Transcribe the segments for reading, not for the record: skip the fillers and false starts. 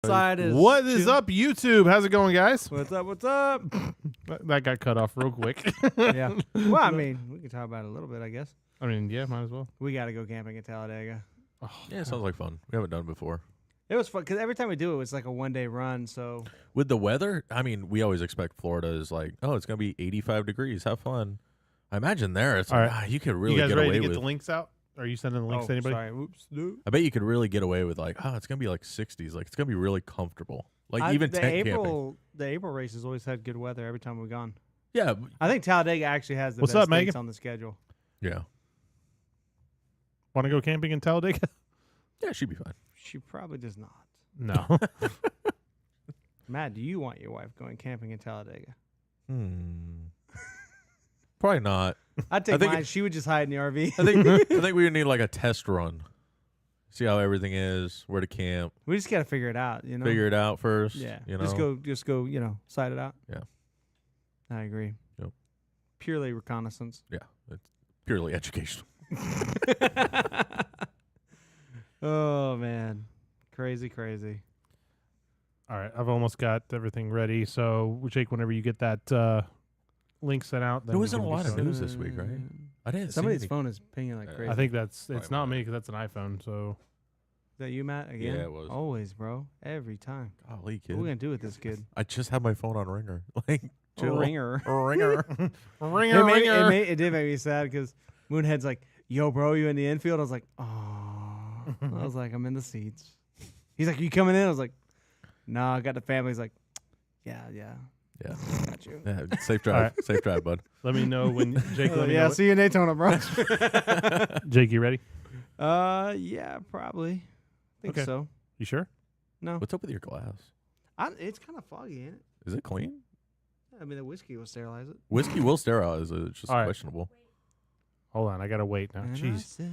Side is What is up, YouTube? How's it going, guys? What's up? What's up? That got cut off real quick. Yeah. Well, I mean, we can talk about it a little bit, I guess. I mean, yeah, might as well. We got to go camping at Talladega. Oh, Yeah, it sounds like fun. We haven't done it before. It was fun because every time we do it, it's like a one-day run. So With the weather, I mean, we always expect Florida is like, oh, it's going to be 85 degrees. Have fun. I imagine there, it's All like, right. you could really you guys get ready away to get with. the links out? Are you sending the links to anybody? Sorry. Oops. No. I bet you could really get away with like, oh, it's going to be like 60s. Like, it's going to be really comfortable. Like, even tent camping. The April races always had good weather every time we've gone. Yeah. I think Talladega actually has the What's best up, Megan? dates on the schedule. Yeah. Want to go camping in Talladega? Yeah, she'd be fine. She probably does not. No. Matt, do you want your wife going camping in Talladega? Probably not. I'd take think mine. She would just hide in the RV. I think we would need like a test run. See how everything is, where to camp. We just got to figure it out, you know? Figure it out first. Yeah. You know? Just go, side it out. Yeah. I agree. Yep. Purely reconnaissance. Yeah. It's purely educational. Oh, man. Crazy. All right, I've almost got everything ready. So, Jake, whenever you get that link sent out, then There we wasn't can a lot get of started. news this week, right? I didn't Somebody's see any. phone is pinging like crazy. I think it's Probably not mine. me because that's an iPhone. So, Is that you, Matt? Again? Yeah, it was. Always, bro. Every time. Golly, What kid. are we going to do with this kid? I just had my phone on ringer. Like, chill. Ringer. Ringer. ringer. It did make me sad because Moonhead's like, yo, bro, you in the infield? I was like, oh. I was like, I'm in the seats. He's like, you coming in? I was like, nah, I got the family. He's like, yeah. Yeah. Got you. Yeah. Safe drive. Right. Safe drive, bud. let me know when Jake. Let me Yeah, know see you in Daytona, bro. Jake, you ready? Yeah, probably. I think Okay. so. You sure? No. What's up with your glass? It's kind of foggy, ain't it? Is it clean? I mean, the whiskey will sterilize it. Whiskey will sterilize it. It's just All right. questionable. Hold on, I gotta wait now. And I Jeez. said,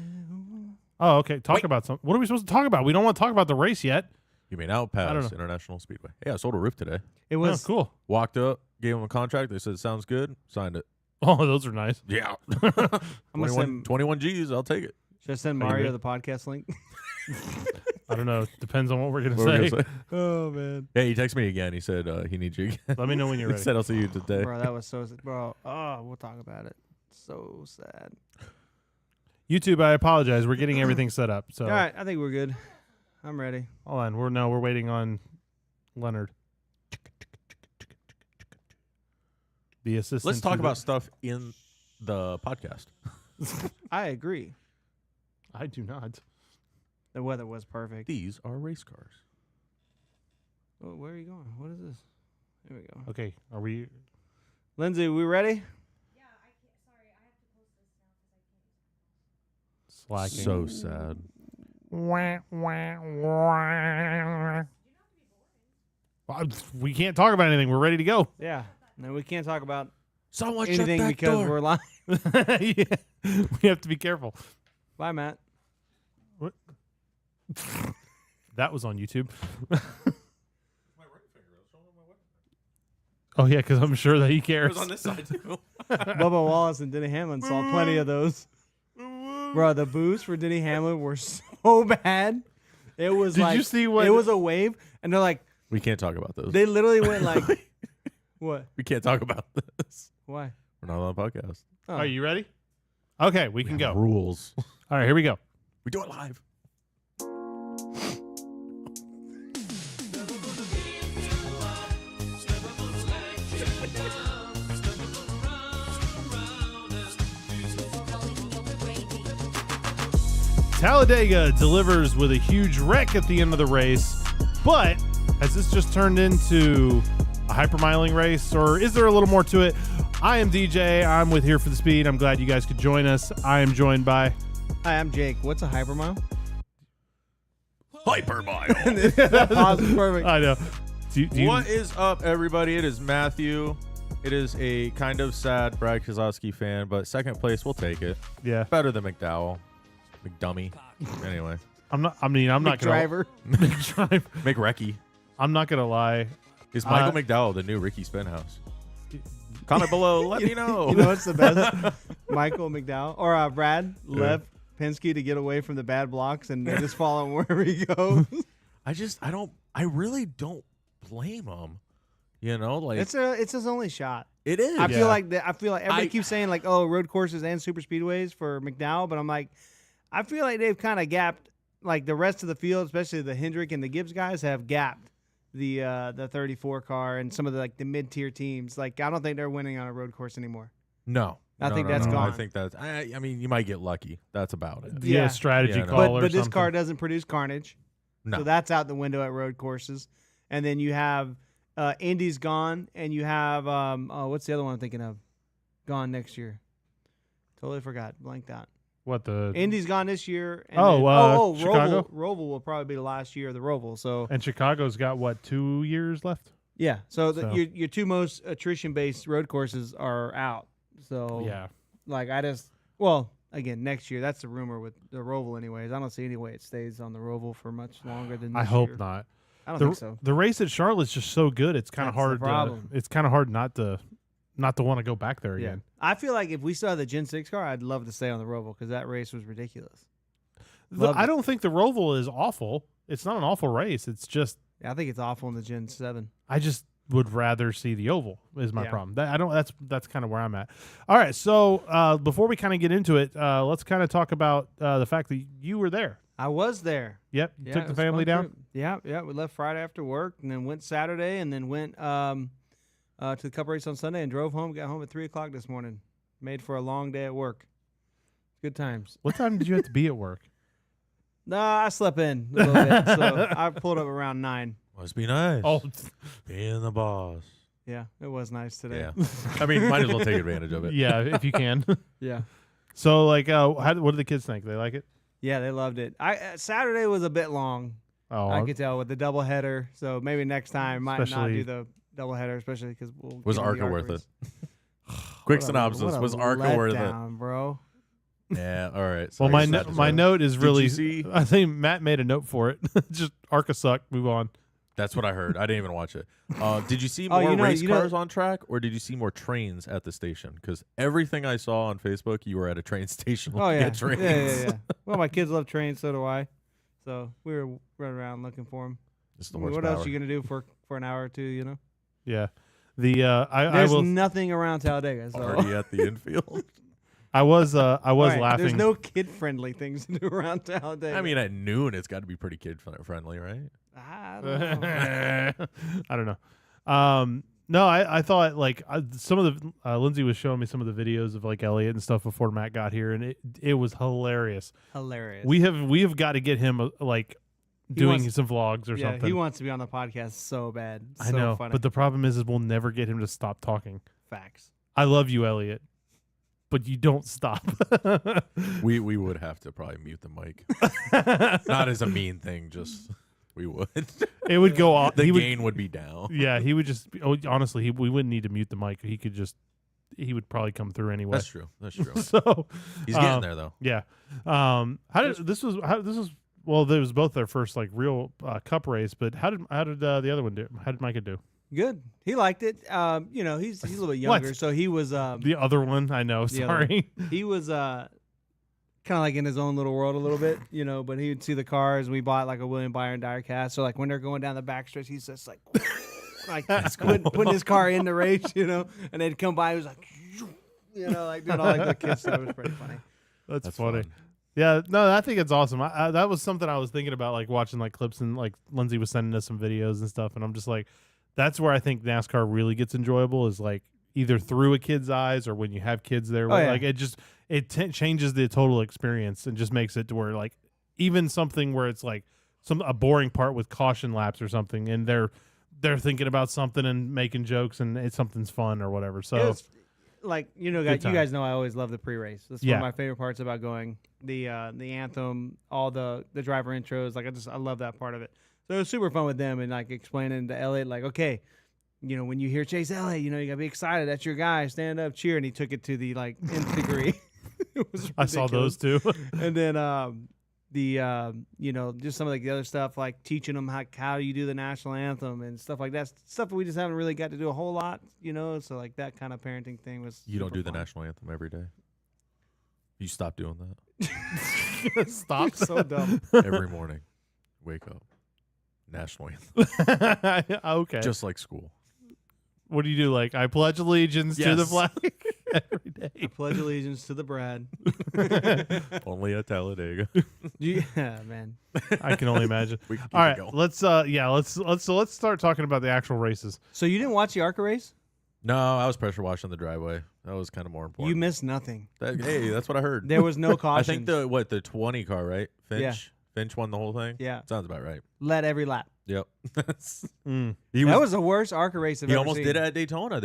Oh, okay. Talk Wait. about something. What are we supposed to talk about? We don't want to talk about the race yet. You mean out I don't past know. International Speedway? Yeah, I sold a roof today. it Oh, was cool. Walked up, gave them a contract. They said, sounds good. Signed it. Oh, those are nice. Yeah. I'm gonna 21, send. 21 G's. I'll take it. Should I send Are you Mario ready? the podcast link? I don't know. Depends on what we're gonna What were we say. gonna say? Oh man, Yeah, he texted me again. He said he needs you again. Let me know when you're He ready. said, I'll see you today. bro, that was so. Bro, oh, we'll talk about it. So sad. YouTube, I apologize. We're getting everything set up. So All right, I think we're good. I'm ready. hold on. We're waiting on Leonard, the assistant. Let's to talk the- about stuff in the podcast. I agree. I do not. The weather was perfect. These are race cars. Oh, where are you going? What is this? Here we go. Okay, are we? Lindsay, we ready? Slacking. So sad. We can't talk about anything. We're ready to go. Yeah. No, we can't talk about Someone anything shut that because door. we're live. Yeah. We have to be careful. Bye, Matt. That was on YouTube. Oh yeah, because I'm sure that he It cares. was on this side too. Bubba Wallace and Denny Hamlin saw plenty of those. Bro, the boos for Denny Hamlin were so bad. It was Did like you see what? it was a wave, and they're like, We can't talk about those. they literally went like, what? We can't talk about this. Why? We're not on the podcast. Oh. Are you ready? Okay, we can have go. Rules. All right, here we go. We do it live. Talladega delivers with a huge wreck at the end of the race, but has this just turned into a hypermiling race, or is there a little more to it? I am DJ. I'm with Here for the Speed. I'm glad you guys could join us. I am joined by... Hi, I'm Jake. What's a hypermile? Hypermile. That pause is perfect. I know. Do you, What is up, everybody? It is Matthew. It is a kind of sad Brad Keselowski fan, but second place, we'll take it. Yeah. Better than McDowell. McDummy. Anyway. I'm not gonna... Driver. McDriver. McRecky. I'm not gonna lie. Is Michael McDowell the new Ricky Spinhouse? Comment below. Let me know. You know what's the best? Michael McDowell or Brad left Penske to get away from the bad blocks and just follow him wherever he goes. I I really don't blame him. You know, like It's his only shot. it is. I feel like everybody I- keeps saying like, oh, road courses and super speedways for McDowell, but I'm like, I feel like they've kind of gapped like the rest of the field, especially the Hendrick and the Gibbs guys have gapped the 34 car and some of the like the mid tier teams. Like I don't think they're winning on a road course animore. No. I think no, that's no. gone. I think that's. I mean, you might get lucky. That's about it. Yeah, Yeah. strategy Yeah, no. call or But this something. car doesn't produce carnage, No. so that's out the window at road courses. And then you have Indy's gone, and you have what's the other one I'm thinking of? Gone next year. Totally forgot. Blanked out. What the Indy's gone this year. And Oh, then, Chicago? Roval will probably be the last year of the Roval. So and Chicago's got what 2 years left? yeah, so, So- your two most attrition-based road courses are out. So Yeah. like again next year. That's the rumor with the Roval, anyways. I don't see any way it stays on the Roval for much longer than this I hope year. not. I don't The, think so. the race at Charlotte's just so good. It's kind of That's the hard. problem. It's kind of hard not to want to go back there Yeah, again. I feel like if we still had the Gen 6 car, I'd love to stay on the Roval because that race was ridiculous. I don't think the Roval is awful. It's not an awful race. It's just I think it's awful in the Gen 7. I just would rather see the oval is my Yeah. problem. That's kind of where I'm at. All right, so before we kind of get into it, let's kind of talk about the fact that you were there. I was there. Yep, you Yeah, took it the was a family fun down. trip. Yeah. We left Friday after work, and then went Saturday, and then went to the Cup race on Sunday, and drove home. Got home at 3:00 this morning. Made for a long day at work. Good times. What time did you have to be at work? Nah, I slept in a little bit, so I pulled up around 9. Must be nice. Oh, Being the boss. Yeah, it was nice today. Yeah. I mean, might as well take advantage of it. yeah, if you can. Yeah. So, like, what do the kids think? They like it? Yeah, they loved it. Saturday was a bit long. Oh, I could tell with the doubleheader. So maybe next time might not Especially- do the doubleheader, especially because we'll. Was get in the ARCA worth race. it? Quick What a- synopsis. what a Was ARCA worth it? letdown, bro? Yeah. All right. well, Sorry, my sad to my say. note is Did really. you see? I think Matt made a note for it. Just ARCA sucked. Move on. That's what I heard. I didn't even watch it. Did you see Oh, more race you know- cars on track, or did you see more trains at the station? Because everything I saw on Facebook, you were at a train station Oh looking yeah. at trains. Yeah. Well, my kids love trains, so do I. So we were running around looking for them. It's the What horsepower. else are you gonna do for an hour or two? You know, Yeah. The I there's will. nothing around Talladega. So Already at the infield. I was Right, laughing. There's no kid-friendly things to do around Talladega. I mean, at noon, it's got to be pretty kid friendly, right? I don't know. I don't know. No, I thought like some of the Lindsay was showing me some of the videos of like Elliot and stuff before Matt got here, and it was hilarious. Hilarious. We have got to get him like He doing wants- some vlogs or yeah, something. he wants to be on the podcast so bad. I So know, funny. but the problem is we'll never get him to stop talking. Facts. I love you, Elliot, but you don't stop. We would have to probably mute the mic. Not as a mean thing, just we would. It would go off. The he would, gain would be down. yeah, he would just. Honestly, we wouldn't need to mute the mic. He would probably come through anyway. That's true. That's true. So He's getting there though. yeah. This was well, there was both their first like real cup race, but how did the other one do? How did Micah do? Good. He liked it. You know, he's a little bit younger, so he was The other one, I know. The other Sorry. he was kind of like in his own little world a little bit, you know. But he would see the cars. We bought like a William Byron diecast, so like when they're going down the backstretch, he's just like, putting his car in the race, you know. And they'd come by, he was like, you know, like doing all like the kids stuff. It was pretty funny. That's That's funny. fun. Yeah, no, I think it's awesome. That was something I was thinking about, like watching like clips and like Lindsay was sending us some videos and stuff, and I'm just like, that's where I think NASCAR really gets enjoyable is like either through a kid's eyes or when you have kids there. Oh, yeah. Like it changes the total experience and just makes it to where like even something where it's like a boring part with caution laps or something, and they're thinking about something and making jokes and something's fun or whatever. So. It was, like you know, Good you time. guys know I always love the pre-race. That's one Yeah. of my favorite parts about going. The anthem, all the driver intros. Like I love that part of it. So it was super fun with them and like explaining to Elliot, like, okay, you know, when you hear Chase Elliott, you know, you gotta be excited. That's your guy. Stand up, cheer. And he took it to the like nth degree. It was I saw those ridiculous. too. And then you know, just some of like the other stuff, like teaching them how you do the national anthem and stuff like that. Stuff that we just haven't really got to do a whole lot, you know. So like that kind of parenting thing was. You don't super do the fun. national anthem every day. You stop doing that Stop. So dumb. every morning. Wake up. national anthem, Okay. just like school. What do you do? Like, I pledge allegiance to the Yes. flag every I day. pledge allegiance to the Brad. Only at Talladega. Yeah, man. I can only imagine. We can keep All it right, going. let's start talking about the actual races. So you didn't watch the ARCA race? No, I was pressure washing the driveway. That was kind of more important. You missed nothing. Hey, that's what I heard. There was no I caution. think the 20 car, right? Finch. Yeah. Finch won the whole thing. Yeah. Sounds about right. Led every lap. Yep. Mm. That was the worst ARCA race I've He ever almost seen. did it at Daytona.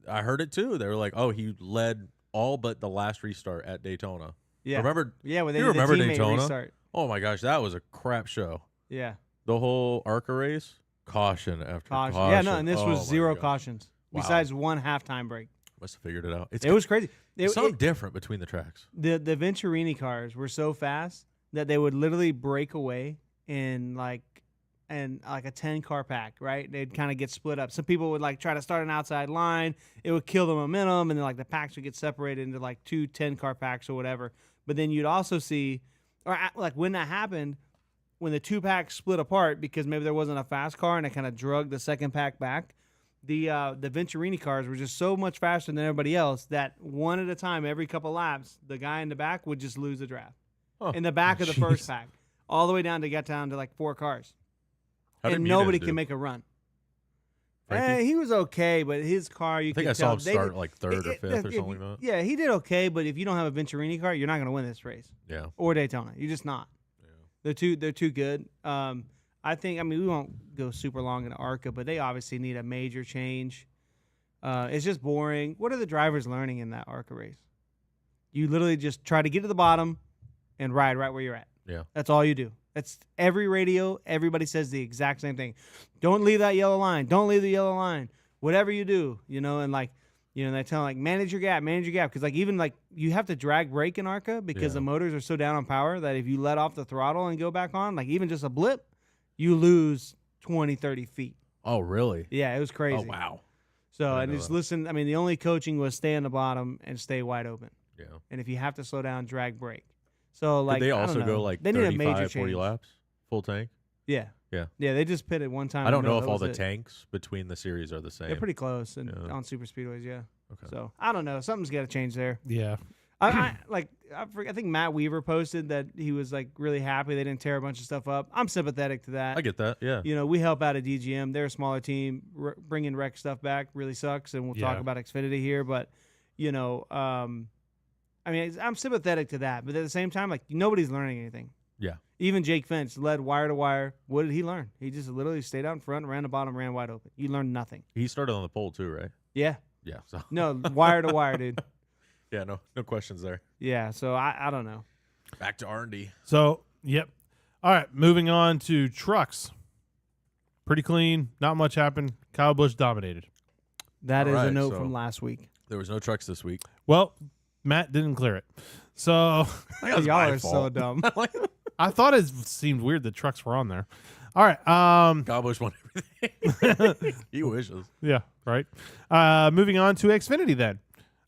I heard it too. They were like, "Oh, he led all but the last restart at Daytona." Yeah. Remember? Yeah, when they You did remember the teammate Daytona? restart. Oh my gosh, that was a crap show. Yeah. The whole ARCA race, caution after Caution. caution. Yeah, no, and this Oh was my zero gosh. cautions Wow. besides one halftime break. Must have figured it out. It's It was crazy. something different between the tracks. The Venturini cars were so fast that they would literally break away in like a 10-car pack, right? They'd kind of get split up. Some people would like try to start an outside line. It would kill the momentum, and then like the packs would get separated into like 2 10-car packs or whatever. But then you'd also see, or like when that happened, when the 2 packs split apart because maybe there wasn't a fast car and it kind of drug the second pack back. The Venturini cars were just so much faster than everybody else that one at a time, every couple laps, the guy in the back would just lose the draft. Huh. In the back of the Jeez. first pack, all the way down to get down to like 4 cars. How did And Muniz nobody do? can make a run. Frankie? He was okay, but his car, you I think could I saw tell him they start did- like third or fifth or something like that. Yeah, he did okay, but if you don't have a Venturini car, you're not going to win this race Yeah. or Daytona. You're just not. Yeah. They're too good. I think. I mean, we won't go super long into ARCA, but they obviously need a major change. It's just boring. What are the drivers learning in that ARCA race? You literally just try to get to the bottom and ride right where you're at. Yeah. That's all you do. That's every radio. Everybody says the exact same thing. Don't leave that yellow line. Don't leave the yellow line. Whatever you do, and like, they tell them, like, manage your gap. Because like even like you have to drag brake in ARCA because Yeah. the motors are so down on power that if you let off the throttle and go back on, like even just a blip, you lose 20, 30 feet. Oh, really? Yeah, it was crazy. Oh, wow. So I and know just that. listen. I mean, the only coaching was stay on the bottom and stay wide open. Yeah. And if you have to slow down, drag brake. So like, Did they I also don't know. go like they need a major 35, 40 change. laps? Full tank? Yeah. Yeah. Yeah, they just pitted one time. I in don't the know middle. if all That the was it. tanks between the series are the same. They're pretty close and Yeah. on super speedways. Yeah. Okay. So I don't know. Something's got to change there. Yeah. I think Matt Weaver posted that he was like really happy they didn't tear a bunch of stuff up. I'm sympathetic to that. I get that. Yeah. We help out at DGM. They're a smaller team. Bringing wreck stuff back really sucks, and we'll talk Yeah. about Xfinity here. But I mean, I'm sympathetic to that. But at the same time, like nobody's learning anything. Yeah. Even Jake Finch led wire to wire. What did he learn? He just literally stayed out in front, ran the bottom, ran wide open. You learned nothing. He started on the pole too, right? Yeah. Yeah. So No, wire to wire, dude. yeah, no questions there. Yeah. So I don't know. Back to R&D. So, yep. All right, moving on to trucks. Pretty clean. Not much happened. Kyle Busch dominated. That All is a right, note so- from last week. There was no trucks this week. Well, Matt didn't clear it. So, That was Y'all my are so fault. dumb. I thought it seemed weird that trucks were on there. All right. Kyle Busch won everything. He wishes. Yeah, right. Moving on to Xfinity then.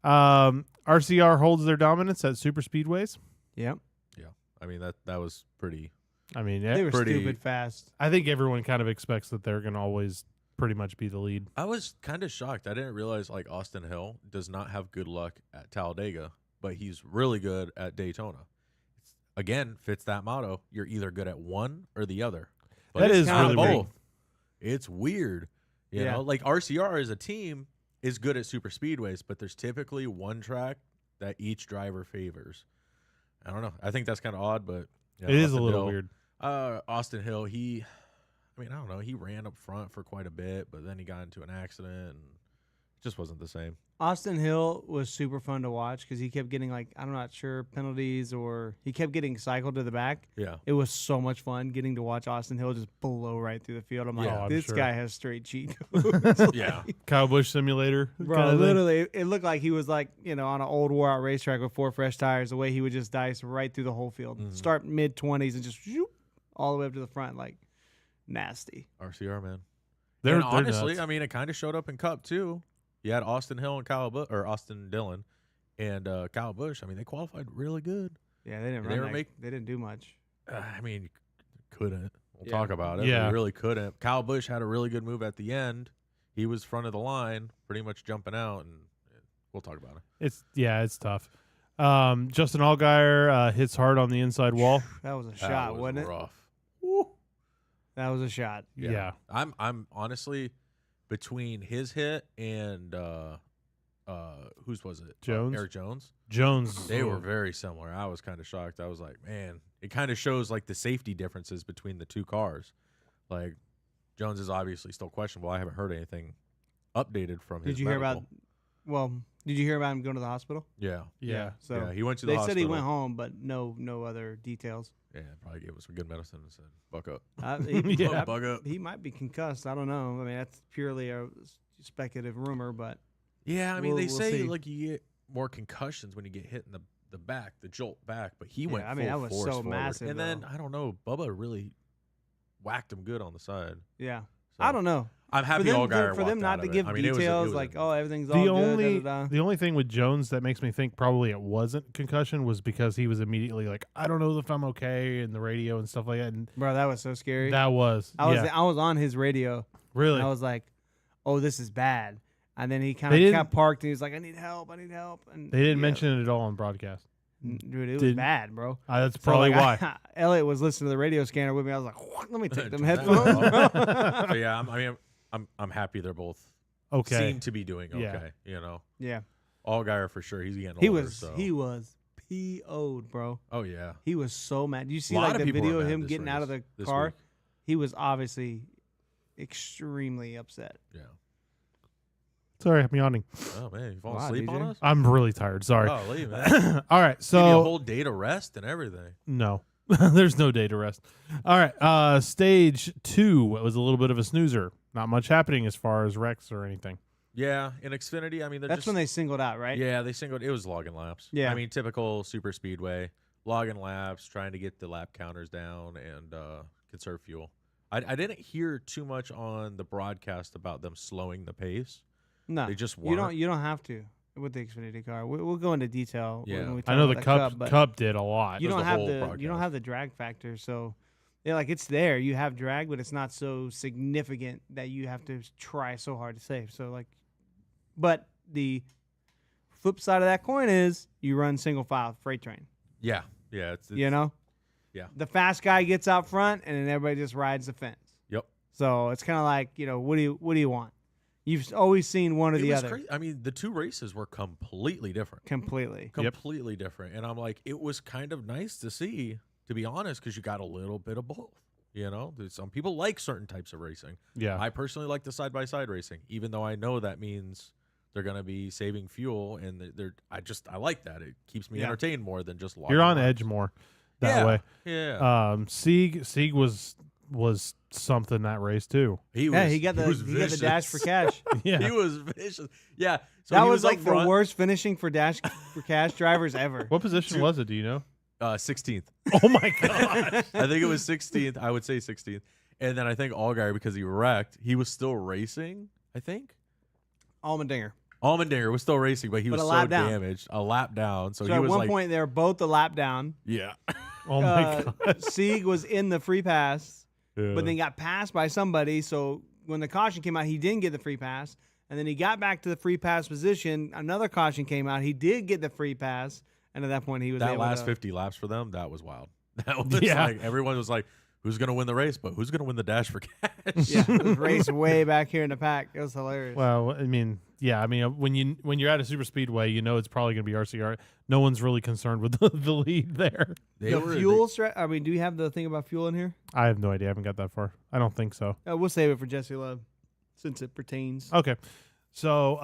RCR holds their dominance at super speedways. Yep. Yeah. I mean that was pretty. I mean, They were Pretty- stupid fast. I think everyone kind of expects that they're going to always pretty much be the lead. I was kind of shocked. I didn't realize like Austin Hill does not have good luck at Talladega, but he's really good at Daytona. Again, fits that motto. You're either good at one or the other. But That it's is not really weird. both. It's weird. You Yeah. know, like RCR as a team is good at super speedways, but there's typically one track that each driver favors. I don't know. I think that's kind of odd, but yeah, It is a Austin little Hill- weird. Austin Hill, I don't know. He ran up front for quite a bit, but then he got into an accident and it just wasn't the same. Austin Hill was super fun to watch because he kept getting like I'm not sure penalties or he kept getting cycled to the back. Yeah. It was so much fun getting to watch Austin Hill just blow right through the field. I'm like, Yeah, I'm this sure. guy has straight cheat codes. Yeah. Kyle Busch simulator. Bro, kinda thing. literally, it looked like he was like, on an old wore out racetrack with 4 fresh tires, the way he would just dice right through the whole field. Mhm. Start mid-20s and just shoop, all the way up to the front, like nasty. RCR, man. They're And honestly, nuts. I mean, it kind of showed up in Cup too. You had Austin Hill and Austin Dillon and Kyle Busch. I mean, they qualified really good. Yeah, they didn't Did run they ever they didn't do much. I mean, couldn't. We'll Yeah. talk about it. Yeah. We really couldn't. Kyle Busch had a really good move at the end. He was front of the line, pretty much jumping out, and we'll talk about it. It's tough. Justin Allgaier hits hard on the inside wall. That was a That shot, was wasn't it? rough. That was a shot. Yeah. I'm honestly between his hit and whose was it? Jones? Eric Jones. Jones. They were very similar. I was kind of shocked. I was like, man, it kind of shows like the safety differences between the two cars. Like Jones is obviously still questionable. I haven't heard anything updated from his Did you hear medical. about? Well, did you hear about him going to the hospital? Yeah. Yeah. So Yeah, he went to the they hospital. said he went home, but no other details. Yeah, probably gave him some good medicine and said, buck up. Yeah. Bug up. He might be concussed. I don't know. I mean, that's purely a speculative rumor, but Yeah, I mean, We'll they say see. like you get more concussions when you get hit in the back, the jolt back, but he went I mean, full that was force so forward. massive, And then, though. I don't know, Bubba really whacked him good on the side. yeah, So I don't know. I'm happy Allgaier For them walked not out to of give it. I mean, it was details a- like, oh, everything's all The good. only da-da-da. the only thing with Jones that makes me think probably it wasn't concussion was because he was immediately like, I don't know if I'm okay, in the radio and stuff like that. And Bro, that was so scary. that was I yeah, was on his radio. really. And I was like, oh, this is bad. And then he kind They of didn't- kept parked and he was like, I need help. And They didn't yeah. mention it at all on broadcast. Dude, it was Did- bad, bro. That's So, probably like, why. Elliot was listening to the radio scanner with me. I was like, what? Let me take them Turn that headphones, off. bro. So yeah, I'm happy they're both Okay. seem to be doing okay. Yeah. You know, Yeah. Allgaier for sure. He's getting He older. was so. he was PO'd, bro. Oh yeah. He was so mad. Do you see Lot like of the people video were of mad him this getting out of the race, this car? week. He was obviously extremely upset. Yeah. Sorry, I'm yawning. Oh man, you falling Wow, asleep on DJ. us? I'm really tired. Sorry. Oh, leave man. All right. Give you a So whole day to rest and everything. no, there's no day to rest. All right. Stage 2 was a little bit of a snoozer. Not much happening as far as wrecks or anything. Yeah, in Xfinity, I mean, they're That's just, when they singled out, right? Yeah, they singled. It was logging laps. Yeah. I mean, typical super speedway, logging laps, trying to get the lap counters down and conserve fuel. I didn't hear too much on the broadcast about them slowing the pace. No, They just you weren't. don't have to with the Xfinity car. We'll go into detail. Yeah. when we talk I know the about Cup but Cup did a lot. you It was don't the have whole the you don't broadcast. have the drag factor. So yeah, like it's there. You have drag, but it's not so significant that you have to try so hard to save. So like, but the flip side of that coin is you run single file freight train. Yeah, yeah. It's You know, yeah. the fast guy gets out front, and then everybody just rides the fence. Yep. So it's kind of like, you know, what do you want? You've always seen one or It the was other. crazy. I mean, the two races were completely different. Completely. Completely different. And I'm like, it was kind of nice to see, to be honest, because you got a little bit of both. You know, some people like certain types of racing. Yeah. I personally like the side-by-side racing, even though I know that means they're going to be saving fuel, and I like that. It keeps me Yeah. entertained more than just You're on laps. edge more that Yeah. way. Yeah. Sieg was something that race too. He Yeah, he got the was dash for vicious. cash. Yeah. He was vicious. Yeah. So That he was up like the front, worst finishing for dash for cash drivers ever. What position was it? Do you know? 16th. Oh my god. I think it was 16th. I would say 16th. And then I think Allgaier, because he wrecked, he was still racing, I think. Almendinger. Allmendinger was still racing, but he But was a so lap down. damaged. A lap down. So, So he at was one like, point they were both a lap down. yeah. Oh my god. Sieg was in the free pass, Yeah. but then got passed by somebody. So when the caution came out, he didn't get the free pass. And then he got back to the free pass position. Another caution came out. He did get the free pass. And at that point, he was that able last to, 50 laps for them, that was wild. That was Yeah. like, everyone was like, who's going to win the race? But who's going to win the dash for cash? Yeah, it was raced way back here in the pack. It was hilarious. Well, I mean, yeah, I mean, when you're at a super speedway, you know it's probably going to be RCR. No one's really concerned with the lead there. the fuel I mean, do you have the thing about fuel in here? I have no idea. I haven't got that far. I don't think so. We'll save it for Jesse Love since it pertains. Okay. So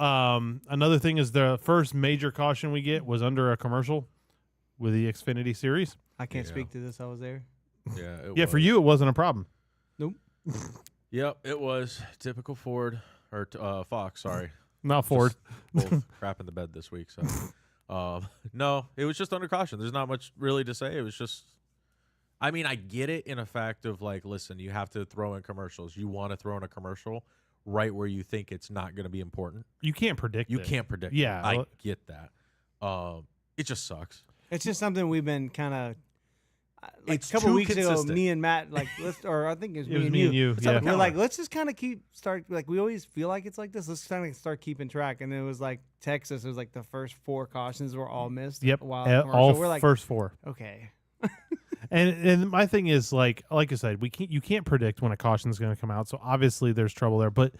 another thing is the first major caution we get was under a commercial with the Xfinity Series. I can't Yeah. speak to this. I was there. Yeah, it Yeah, for was. you it wasn't a problem. Yep, it was typical Ford or Fox. Sorry, Not Ford. both crap in the bed this week. So, no, it was just under caution. There's not much really to say. It was just, I mean, I get it in a fact of like, listen, you have to throw in commercials. You want to throw in a commercial right where you think it's not going to be important. You can't predict You it. can't predict. Yeah, it. I well- get that. It just sucks. It's just something we've been kind of. like It's a couple too weeks ago, consistent. me and Matt, like, or I think it was It was me and you. Let's Yeah. have a We're like, counter. let's just kind of we always feel like it's like this. Let's kind of start keeping track. And it was like Texas. It was like the first 4 cautions were all missed. Yep. While All so we're like, first 4. okay. And my thing is like I said, you can't predict when a caution is going to come out. So obviously there's trouble there. But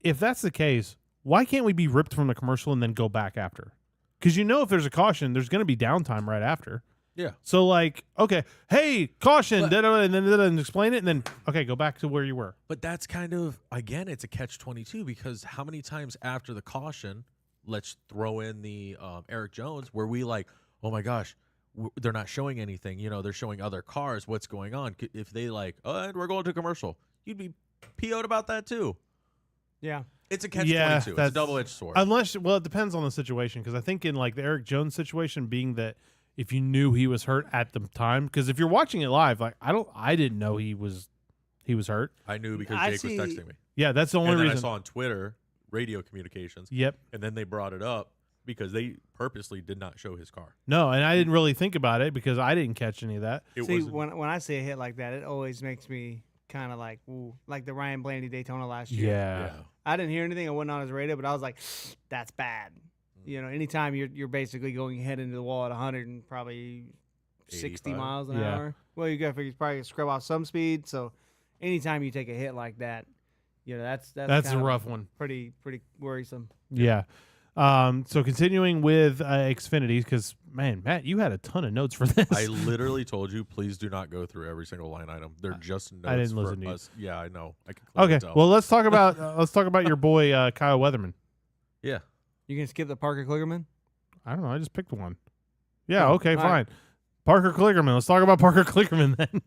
if that's the case, why can't we be ripped from the commercial and then go back after? Because if there's a caution, there's going to be downtime right after. Yeah. So like, okay, hey, caution, and then explain it, and then okay, go back to where you were. But that's kind of, again, it's a catch-22 because how many times after the caution, let's throw in the Eric Jones, where we like, oh my gosh, they're not showing anything. They're showing other cars. What's going on? If they like, and we're going to commercial, you'd be PO'd about that too. Yeah. It's a catch-22. It's a double-edged sword. Unless, well, it depends on the situation. Because I think in like the Eric Jones situation, being that if you knew he was hurt at the time, because if you're watching it live, like I didn't know he was hurt. I knew because I Jake was see- texting me. Yeah, that's the only And then reason. I saw on Twitter, radio communications, Yep. and then they brought it up because they purposely did not show his car. No, and I didn't really think about it because I didn't catch any of that. It See, wasn't- when I see a hit like that, it always makes me kind of like, ooh, like the Ryan Blaney Daytona last year. Yeah. I didn't hear anything. I wasn't on his radio, but I was like, that's bad. Anytime you're basically going head into the wall at 100 and probably 60 85. miles an Yeah. hour. Well, you got to figure he's probably gonna scrub off some speed. So anytime you take a hit like that, that's That's kind a of rough one. Pretty worrisome. Yeah. So continuing with Xfinity, because man, Matt, you had a ton of notes for this. I literally told you, please do not go through every single line item. They're just notes didn't for listen to you. us. Yeah, I know. I can clearly Okay. tell. Well, let's talk about your boy Kyle Weatherman. yeah. You can skip the Parker Kligerman. I don't know. I just picked one. Yeah. Oh, Okay. all Fine. right. Parker Kligerman. Let's talk about Parker Kligerman then.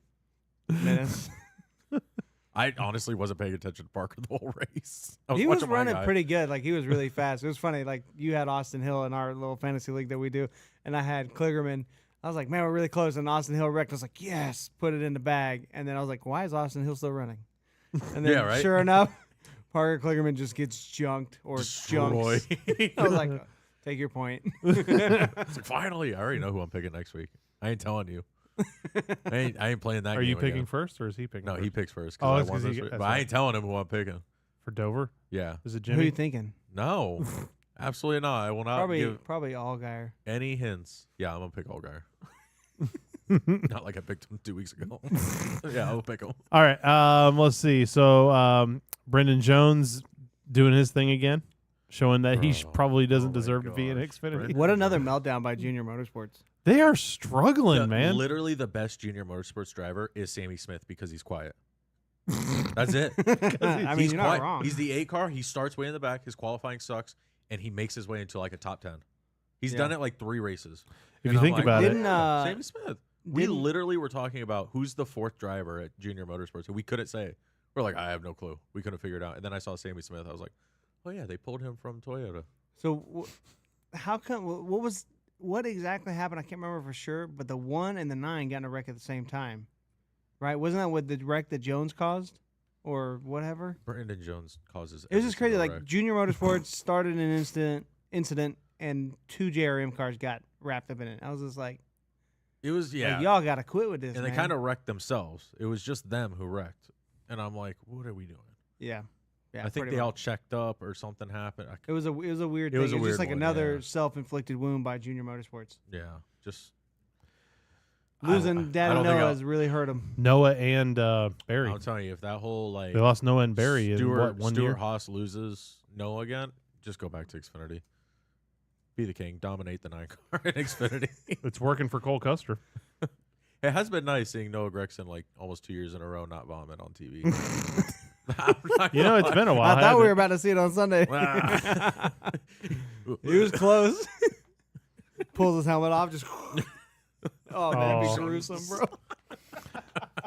Minutes. I honestly wasn't paying attention to Parker the whole race. I He was watching my running guy. pretty good. Like he was really fast. It was funny. Like you had Austin Hill in our little fantasy league that we do, and I had Kligerman. I was like, man, we're really close. And Austin Hill wrecked. I was like, yes, put it in the bag. And then I was like, why is Austin Hill still running? And then Yeah, right? sure enough, Parker Kligerman just gets junked or junks. Destroy. I was like, take your point. It's like, finally, I already know who I'm picking next week. I ain't telling you. I ain't playing that. Are you game picking again. first or is he picking? No, first? he picks first. Oh, I it's won 'cause he this get- week. that's But I right. ain't telling him who I'm picking. For Dover. Yeah. Is it Who are Jimmy? you thinking? No, absolutely not. I will not give Probably Allgaier. any hints. Yeah, I'm gonna pick Allgaier. Not like I picked him 2 weeks ago. Yeah, I'll pick him. All right. Let's see. So Brendan Jones doing his thing again, showing that he Oh, probably doesn't oh my deserve to be in gosh, Xfinity. Brendan. What another meltdown by Junior Motorsports. They are struggling, man. Literally, the best junior motorsports driver is Sammy Smith because he's quiet. That's it. I mean, He's you're not quiet. wrong. He's the 8 car. He starts way in the back. His qualifying sucks, and he makes his way into like a top 10. He's done it like 3 races. If And you I'm think like, about it, Didn't Sammy Smith. We didn't- literally were talking about who's the 4th driver at Junior Motorsports who we couldn't say. We're like, I have no clue. We couldn't figure it out. And then I saw Sammy Smith. I was like, oh yeah, they pulled him from Toyota. So how come? What exactly happened? I can't remember for sure. But the 1 and the 9 got in a wreck at the same time, right? Wasn't that what the wreck that Jones caused, or whatever? Brandon Jones causes. It was every just crazy. single Like wreck. Junior Motorsports started an incident, and 2 JRM cars got wrapped up in it. I was just like, It was like, y'all got to quit with this. and man. they kind of wrecked themselves. It was just them who wrecked, and I'm like, what are we doing? yeah. I think pretty they all much. checked up or something happened. It was a weird. It thing. was a It's weird just like one, another yeah. self-inflicted wound by Junior Motorsports. Yeah, just Losing Dad and don't think Noah I'll- has really hurt him. Noah and Barry. I'm telling you, if that whole like They lost Noah and Barry in Stuart, what, 1 Stuart year? Haas loses Noah again, just go back to Xfinity. Be the king, dominate the 9 car in Xfinity. It's working for Cole Custer. It has been nice seeing Noah Gregson like almost 2 years in a row not vomit on TV. I'm not You know, gonna it's lie. been a while. I thought we were hasn't about to see it on Sunday. He was close. Pulls his helmet off. Just. Oh, that'd Oh. be gruesome, bro. it?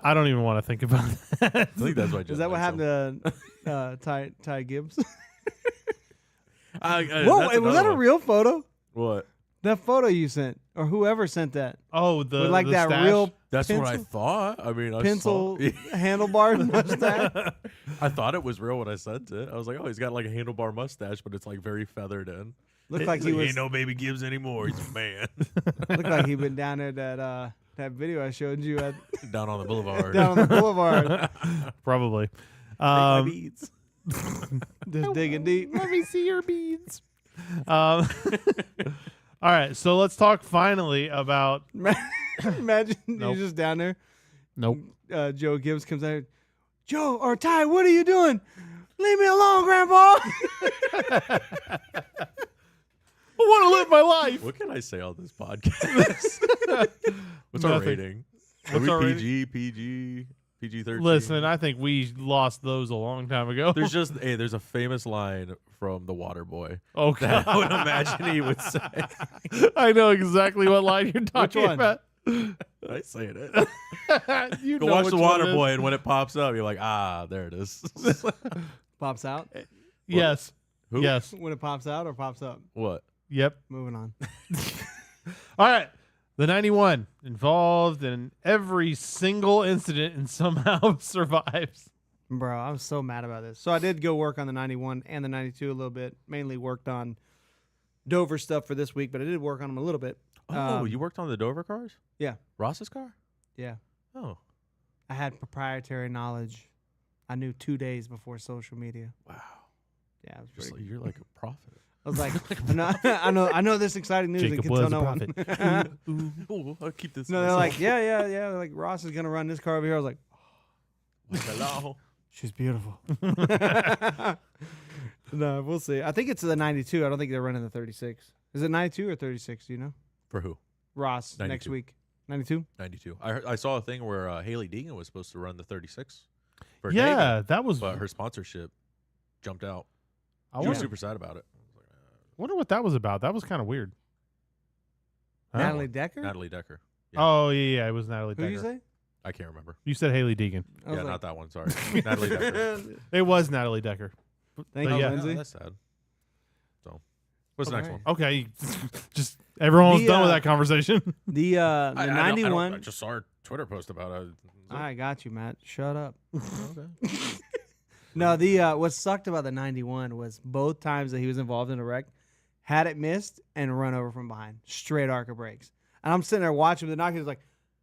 I don't even want to think about that. I think that's why. Is that what happened to Ty Gibbs? Whoa, Whoa, wait, was that a real photo? What? That photo you sent, or whoever sent that, Oh, the with like the that stash? real That's what I pencil- thought. I mean, I pencil saw- handlebar mustache. I thought it was real when I sent it. I was like, oh, he's got like a handlebar mustache, but it's like very feathered in. Looked like he He's was. ain't no baby Gibbs anymore. He's a man. Looked like he'd been down at that That video I showed you at Down on the boulevard. down on the boulevard, Probably. My beads. just digging deep. Let me see your beads. All right, so let's talk finally about. Imagine Nope. you're just down there. Nope. Joe Gibbs comes out. Joe or Ty, what are you doing? Leave me alone, Grandpa. I want to live my life. What can I say on this podcast? What's our Nothing. rating? Are What's we our PG, PG-13? Listen, I think we lost those a long time ago. There's a famous line from The Water Boy Oh that God. I would imagine he would say. I know exactly what line you're talking one? about. I saying it. You Go know watch which The one Water it is. Boy, and when it pops up, you're like, there it is. Pops out. Yes. Who? Yes. When it pops out or pops up. What? Yep. Moving on. All right. The 91 involved in every single incident and somehow survives. Bro, I'm so mad about this. So I did go work on the 91 and the 92 a little bit. Mainly worked on Dover stuff for this week, but I did work on them a little bit. Oh, you worked on the Dover cars? Yeah. Ross's car? Yeah. Oh, I had proprietary knowledge. I knew 2 days before social media. wow. Yeah, it was Just pretty. like, you're like a prophet. I was like, I know this exciting news and Jacob can was tell a no one. prophet. Ooh, I'll keep this. No, they're like, yeah. They're like, Ross is gonna run this car over here. I was like, hello. she's beautiful. No, we'll see. I think it's the 92. I don't think they're running the 36. Is it 92 or 36? Do you know? For who? Ross 92. next week. 92. 92. I saw a thing where Haley Deegan was supposed to run the 36. For Yeah, Dayton, that was. but her sponsorship jumped out. I She was wonder, super sad about it. wonder what that was about. That was kind of weird. Huh? Natalie Decker. Natalie Decker. Yeah. Oh, yeah, it was Natalie Who Decker. you say? I can't remember. You said Haley Deegan. I was Yeah, like, not that one. Sorry. Natalie Decker. It was Natalie Decker. Thank But you, yeah. Lindsay. that's sad. So, what's the next Okay. one? Okay, just everyone's The, done with uh, that conversation. The I don't- 91. I just saw her Twitter post about it. I got you, Matt. Shut up. Okay. No, the what sucked about the 91 was both times that he was involved in a wreck, had it missed and run over from behind, straight arc of brakes. And I'm sitting there watching the knock. He's like,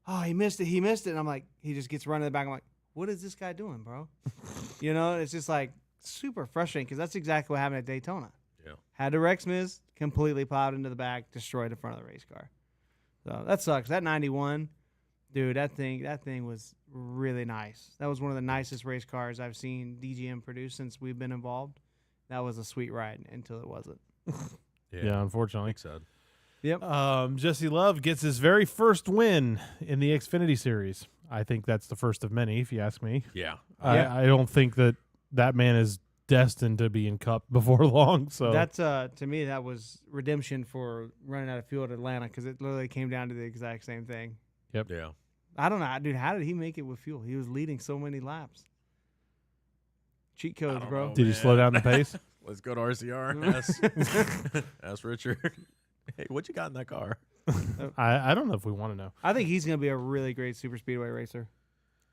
"Oh, he missed it. And I'm like, he just gets running in the back. I'm like, what is this guy doing, bro? You know, it's just like super frustrating because that's exactly what happened at Daytona. Yeah. Had the wrecks missed, completely plowed into the back, destroyed the front of the race car. So that sucks. That 91, dude, that thing was really nice. That was one of the nicest race cars I've seen DGM produce since we've been involved. That was a sweet ride until it wasn't. Yeah, unfortunately. Makes sad. Yep. Jesse Love gets his very first win in the Xfinity Series. I think that's the first of many, if you ask me. Yeah. Yeah. I don't think that man is destined to be in Cup before long. So That's to me that was redemption for running out of fuel at Atlanta because it literally came down to the exact same thing. Yeah. I don't know, dude. How did he make it with fuel? He was leading so many laps. Cheat codes, don't bro. know. did he slow down the pace? Let's go to RCR. Ask Richard. Hey, what you got in that car? I don't know if we want to know. I think he's gonna be a really great super speedway racer.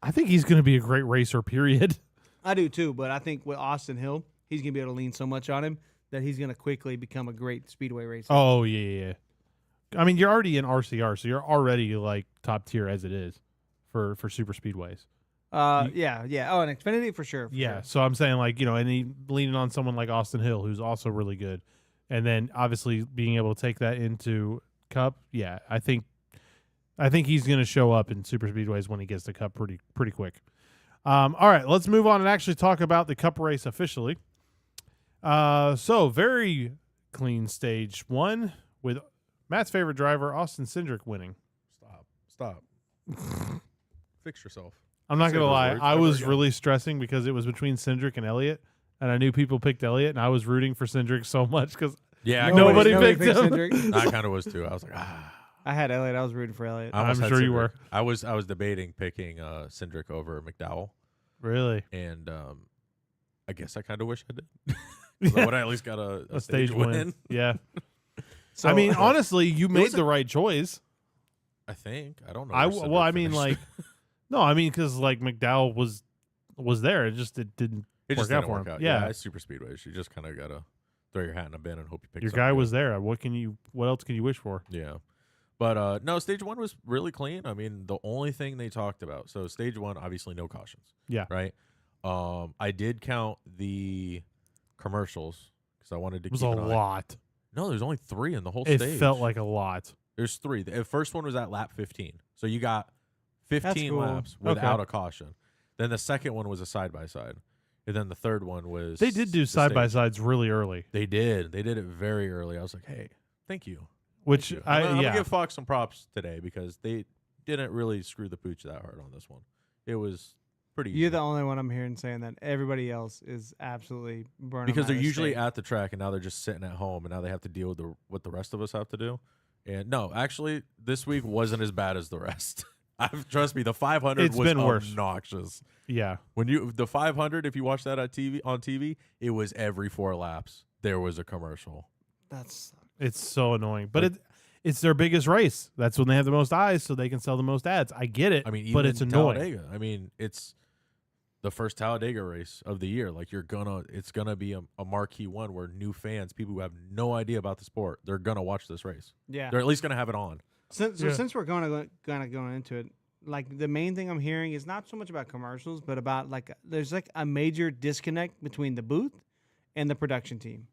I think he's going to be a great racer, period. I do too, but I think with Austin Hill, he's gonna be able to lean so much on him that he's gonna quickly become a great speedway racer. Oh, yeah. I mean, you're already in RCR, so you're already like top tier as it is for super speedways. Yeah. Oh, and Xfinity for sure. Yeah, so I'm saying like, and he leaning on someone like Austin Hill, who's also really good, and then obviously being able to take that into Cup. Yeah, I think he's going to show up in super speedways when he gets to Cup pretty quick. All right, let's move on and actually talk about the Cup race officially. So very clean stage one with Matt's favorite driver, Austin Cindric, winning. Stop. Fix yourself. I'm not Say going to those lie. words I ever was again. really stressing because it was between Cindric and Elliott, and I knew people picked Elliott, and I was rooting for Cindric so much because Yeah, Nobody picked him. Cindric. I kind of was too. I was like, I had Elliott. I was rooting for Elliott. I almost I'm had sure you Cindric. were. I was debating picking Cindric over McDowell, really and I guess I kind of wish I did. 'Cause I would have at least got a stage win. Yeah. So, I mean, honestly, you made the right choice. I think. I don't know. I where Cindric well, I mean, finished. like, no, I mean, because like McDowell was there. It didn't it just work out didn't for work him. out. Yeah. It's super speedways. You just kind of gotta throw your hat in a bin and hope you pick. your something guy good. was there. What else can you wish for? Yeah, But no, stage 1 was really clean. I mean, the only thing they talked about. So stage 1, obviously no cautions. Yeah. Right. I did count the commercials because I wanted to It was keep a an eye. lot. No, there's only 3 in the whole It stage. felt like a lot. There's 3. The first one was at lap 15. So you got 15 cool. laps without a caution. Then the second one was a side-by-side. And then the third one was They did do the side-by-sides really early. They did. They did it very early. I was like, hey, thank you. Which Thank you. I'm I'm gonna give Fox some props today because they didn't really screw the pooch that hard on this one. It was pretty easy. You're the only one I'm hearing saying that. Everybody else is absolutely burning. because they're usually at the track and now they're just sitting at home and now they have to deal with what the rest of us have to do. And no, actually, this week wasn't as bad as the rest. Trust me, the 500 It's was been worse. obnoxious. Yeah. When the 500, if you watch that on TV, it was every 4 laps there was a commercial. That's It's so annoying. But Like- it's their biggest race. That's when they have the most eyes, so they can sell the most ads. I get it. I mean, even but it's annoying. Talladega. I mean, it's the first Talladega race of the year. Like it's gonna be a marquee one where new fans, people who have no idea about the sport, they're gonna watch this race. yeah. They're at least gonna have it on. Since Yeah. we're going into it, like the main thing I'm hearing is not so much about commercials, but about like there's like a major disconnect between the booth and the production team,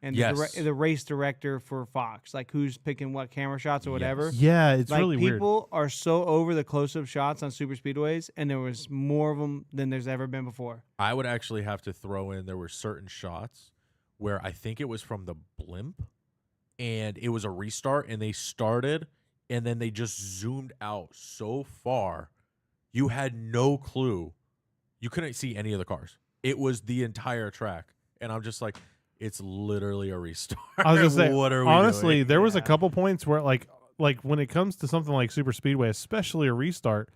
and Yes. the race director for Fox, like who's picking what camera shots or whatever. Yes. Yeah, it's Like really weird. people are so over the close-up shots on super speedways, and there was more of them than there's ever been before. I would actually have to throw in there were certain shots where I think it was from the blimp, and it was a restart, and they started, and then they just zoomed out so far, you had no clue. You couldn't see any of the cars. It was the entire track, and I'm just like, it's literally a restart. I was gonna say, what are we honestly, doing? there was a Yeah. couple points where like when it comes to something like Super Speedway, especially a restart,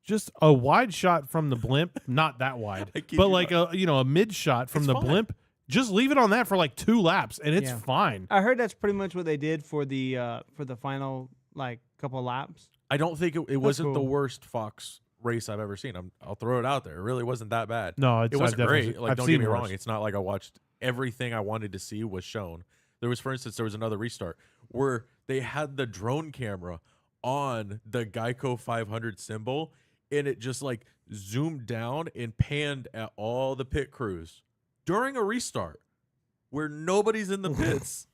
just a wide shot from the blimp, not that wide, I kid but you like a mid shot from It's the fine. blimp, just leave it on that for like 2 laps and it's Yeah. fine. I heard that's pretty much what they did for the final like couple laps. I don't think it wasn't the cool. worst Fox race I've ever seen. I'll throw it out there. It really wasn't that bad. No, It wasn't I've definitely- great. Like, I've don't seen get me wrong. worse. It's not like I watched everything I wanted to see was shown. There was, for instance, there was another restart where they had the drone camera on the Geico 500 symbol, and it just like zoomed down and panned at all the pit crews during a restart where nobody's in the pits.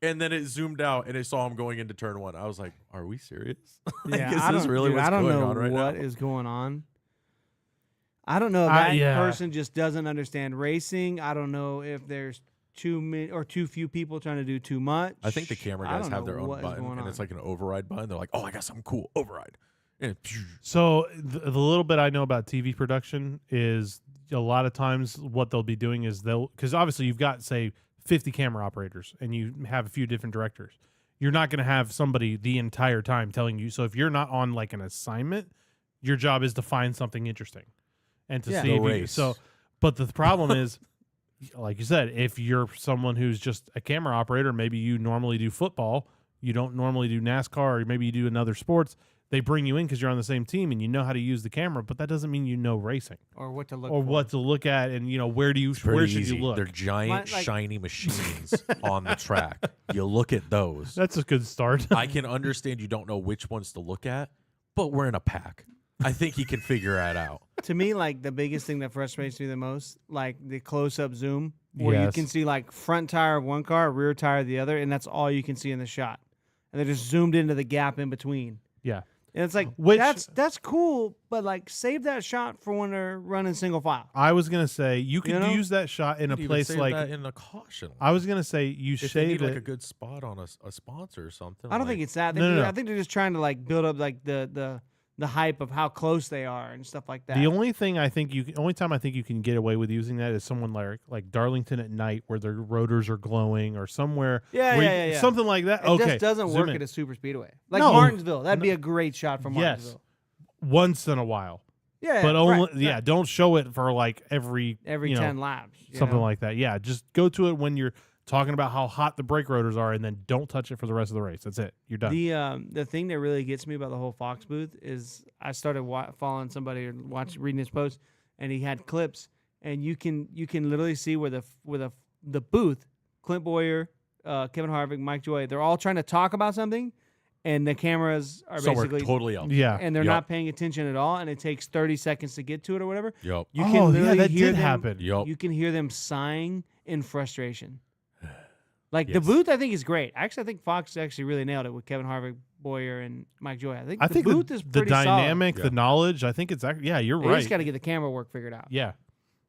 And then it zoomed out and it saw him going into turn 1. I was like, are we serious? Like, Yeah, is I this don't, really dude, what's I don't going know on right what now? is going on. I don't know if that person just doesn't understand racing. I don't know if there's too many or too few people trying to do too much. I think the camera I guys don't have know their own what is button, going and it's on. like an override button. They're like, oh, I got something cool, override. And So the little bit I know about TV production is a lot of times what they'll be doing is because obviously you've got say 50 camera operators and you have a few different directors. You're not going to have somebody the entire time telling you. So if you're not on like an assignment, your job is to find something interesting and to Yeah. see The if you, race. so. But the problem is, like you said, if you're someone who's just a camera operator, maybe you normally do football, you don't normally do NASCAR, or maybe you do another sports. They bring you in because you're on the same team and you know how to use the camera, but that doesn't mean you know racing or what to look or for. what to look at, and where pretty should easy. you look? They're giant, Like- shiny machines on the track. You look at those. That's a good start. I can understand you don't know which ones to look at, but we're in a pack. I think he can figure that out. To me, like the biggest thing that frustrates me the most, like the close-up zoom, where you Yes. can see like front tire of one car, rear tire of the other, and that's all you can see in the shot. And they just zoomed into the gap in between. Yeah. And it's like Which- that's cool, but like save that shot for when they're running single file. I was gonna say you could You know? use that shot in a Could even place save like that in a caution. I was gonna say you if they shave need like it. a good spot on a sponsor or something. I don't like, think it's that. No. I think they're just trying to like build up like the hype of how close they are and stuff like that. The only time I think you can get away with using that is someone like Darlington at night where their rotors are glowing or somewhere. Yeah, where yeah, you- yeah. something like that. It okay, just doesn't zoom work in. at a super speedway. Like No. Martinsville, that'd be a great shot from Yes. Martinsville. Once in a while, Yeah, but only right. don't show it for like every 10 laps. you something know? like that. Yeah, just go to it when you're talking about how hot the brake rotors are, and then don't touch it for the rest of the race. That's it. You're done. The thing that really gets me about the whole Fox booth is I started following somebody or reading his post, and he had clips, and you can literally see where the booth, Clint Boyer, Kevin Harvick, Mike Joy, they're all trying to talk about something, and the cameras are Somewhere basically totally else. Yeah. and they're Yep. not paying attention at all, and it takes 30 seconds to get to it or whatever. Yep. You can literally that hear did them, happen. Yep. You can hear them sighing in frustration. Like the Yes. booth, I think is great. Actually, I think Fox actually really nailed it with Kevin Harvick, Boyer, and Mike Joy. I think I the think booth is the pretty dynamic, Yeah. the knowledge. I think it's actually. Yeah, you're solid. They right. just got to get the camera work figured out. Yeah,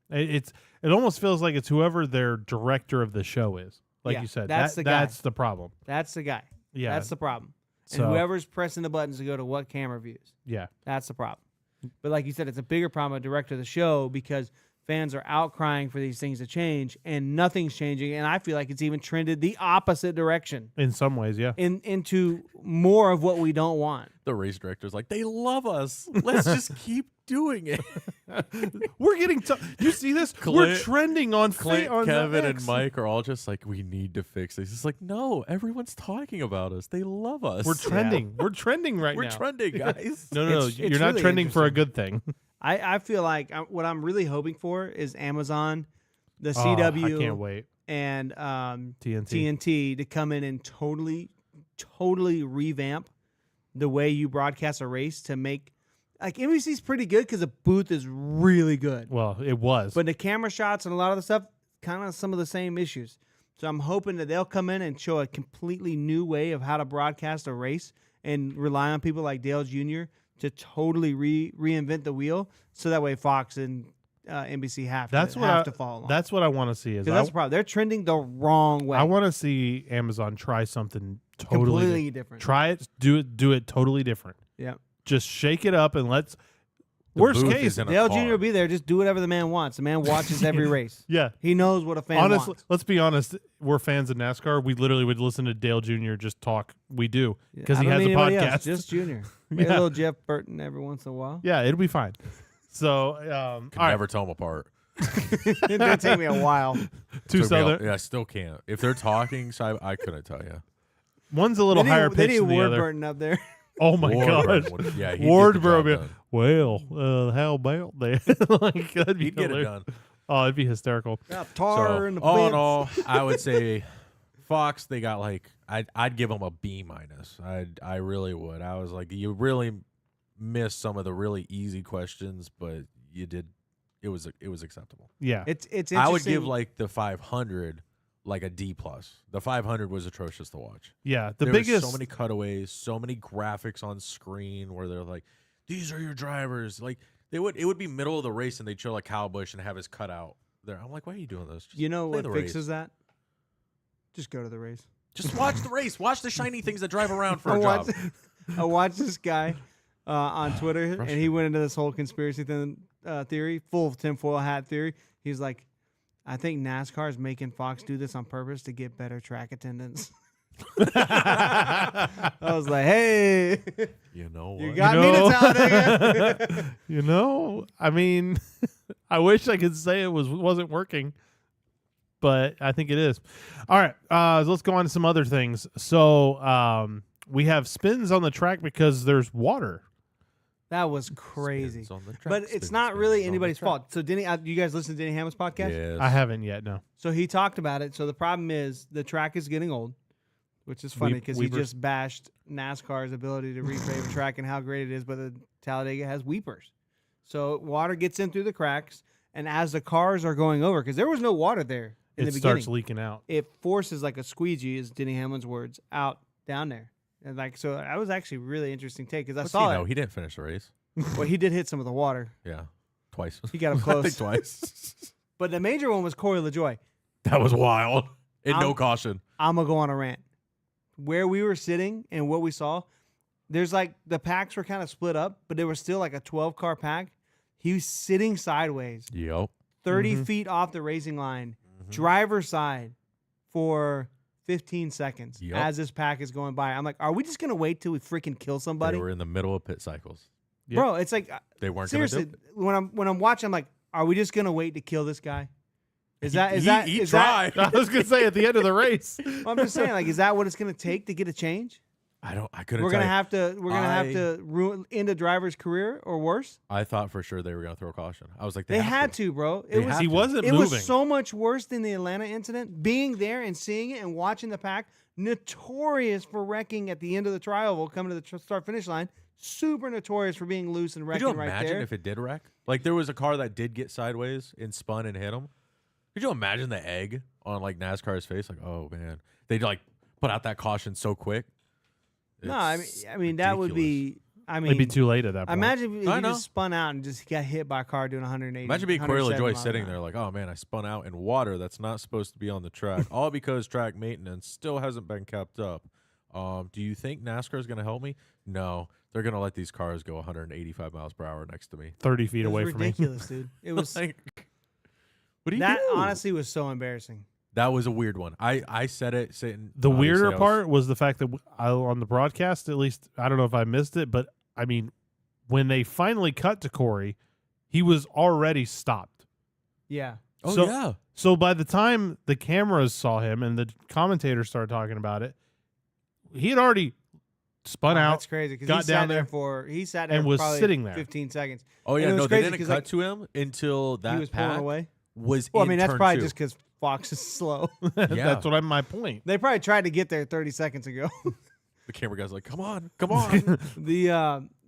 it almost feels like it's whoever their director of the show is. Like Yeah, you said, that's the guy. that's the problem. That's the guy. Yeah, That's the problem. And So- whoever's pressing the buttons to go to what camera views, yeah. that's the problem. But like you said, it's a bigger problem with director of the show because fans are outcrying for these things to change, and nothing's changing. And I feel like it's even trended the opposite direction In some ways, yeah. into more of what we don't want. The race director's like, they love us. Let's just keep doing it. We're getting. You see this? We're Clint- trending on Clint, on Kevin, X. and Mike are all just like, we need to fix this. It's like, no, everyone's talking about us. They love us. We're trending. We're trending right We're now. trending, guys. No, It's you're not really trending for a interesting. good thing. I feel like what I'm really hoping for is Amazon, the Oh, CW, I can't wait. and TNT. TNT to come in and totally revamp the way you broadcast a race to make like NBC's pretty good because the booth is really good, Well, it was. but the camera shots and a lot of the stuff kind of some of the same issues. So I'm hoping that they'll come in and show a completely new way of how to broadcast a race and rely on people like Dale Jr. to totally reinvent the wheel, so that way Fox and NBC have to follow along. That's what I want to see. Is 'Cause that's the problem. They're trending the wrong way. I want to see Amazon try something totally completely different. Try it. Do it totally different. Yeah. Just shake it up and let's. The Worst booth case, is in a Dale car. Jr. will be there. Just do whatever the man wants. The man watches every race. yeah. He knows what a fan Honestly, wants. let's be honest. We're fans of NASCAR. We literally would listen to Dale Jr. just talk. We do because I he don't has a need anybody podcast. else, just Junior. Maybe a Yeah. little Jeff Burton every once in a while. Yeah, it'll be fine. So, Could all right, never tell them apart. It did take me a while. two Took me a- southern. Yeah, I still can't. If they're talking, so I couldn't tell you. One's a little They higher need, they pitched need than the other. Warburton up there. Oh my Warburton god, would- yeah, he'd get the Wardborough. job be- done. Well, how about that? Like, that'd be He'd get it hilarious. done. Oh, it'd be hysterical. Got tar So, in the all in fence. all, I would say Fox. They got like I'd give them a B-. I really would. I was like, you really missed some of the really easy questions, but you did. It was acceptable. Yeah, It's I would give interesting. like the 500 like a D+. The 500 was atrocious to watch. yeah. The There biggest. was so many cutaways, so many graphics on screen where they're like, "These are your drivers." Like it would be middle of the race and they'd show like Kyle Busch and have his cutout there. I'm like, why are you doing this? Just You know play what the fixes race. that? Just go to the race. Just watch the race. Watch the shiny things that drive around for I a job. watched, I watched this guy on Twitter, and he Frustrating. went into this whole conspiracy theory, full of tinfoil hat theory. He's like, I think NASCAR is making Fox do this on purpose to get better track attendance. I was like, hey, You know what? you got me to Talladega. You know, I mean, I wish I could say it wasn't working, but I think it is. All right, so let's go on to some other things. So we have spins on the track because there's water. That was crazy. Spins on the track, But it's spins, not spins really on the anybody's track. fault. So Denny, you guys listen to Denny Hamlin's podcast? Yes. I haven't yet. No. So he talked about it. So the problem is the track is getting old, which is funny because he Weepers. just bashed NASCAR's ability to repave a track and how great it is, but the Talladega has weepers. So water gets in through the cracks, and as the cars are going over, because there was no water there in It the starts beginning, leaking out. it forces like a squeegee, is Denny Hamlin's words, out down there. And like so, that was actually a really interesting take because I What's saw he know? it. He didn't finish the race. Well, he did hit some of the water. Yeah, twice. He got up I close. think twice. But the major one was Corey LaJoy. That was wild. And no I'm- caution. I'm gonna go on a rant. Where we were sitting and what we saw, there's like the packs were kind of split up, but there was still like a 12-car pack. He was sitting sideways, Yep. 30 Mhm. feet off the racing line, Mm-hmm. driver's side for 15 seconds Yep. as this pack is going by. I'm like, are we just gonna wait till we freaking kill somebody? They were in the middle of pit cycles. Yep. Bro, it's like They weren't seriously, Gonna do it. when I'm watching, I'm like, are we just gonna wait to kill this guy? Is that He is that? tried. I was gonna say at the end of the race. I'm just saying, like, is that what it's gonna take to get a change? I couldn't. We're tell gonna you. have to. We're gonna have to end a driver's career or worse. I thought for sure they were gonna throw caution. I was like, They have had to, bro. They have He to. wasn't It moving. was so much worse than the Atlanta incident. Being there and seeing it and watching the pack, notorious for wrecking at the end of the tri-oval, coming to the start finish line. Super notorious for being loose and Could wrecking you right imagine there. if it did wreck? Like there was a car that did get sideways and spun and hit him. Could you imagine the egg on like NASCAR's face? Like, oh man, they'd like put out that caution so quick. No, I mean that would be. I mean, It'd be too late at that point. imagine if I you know. just spun out and just got hit by a car doing 180. Imagine being Corey 107 LaJoy miles sitting an there hour. like, oh man, I spun out in water that's not supposed to be on the track, all because track maintenance still hasn't been kept up. Do you think NASCAR is going to help me? No, they're going to let these cars go 185 miles per hour next to me. 30 feet It was away from me. ridiculous, dude. It was Like, what do you that. do? Honestly, was so embarrassing. That was a weird one. I said it sitting. The obviously, weirder I was- part was the fact that on the broadcast, at least, I don't know if I missed it, but I mean, when they finally cut to Corey, he was already stopped. Yeah. Oh So- yeah, So by the time the cameras saw him and the commentators started talking about it, he had already spun Wow, out. That's crazy because got he sat down there there for and and was probably sitting there. 15 seconds. oh And yeah. it was No, they crazy didn't 'cause, cut like, to him until that he was pulling pack away. was. Well, I in mean that's turn probably two. just because Fox is slow. That's what my point. They probably tried to get there 30 seconds ago. The camera guy's like, "Come on, come on."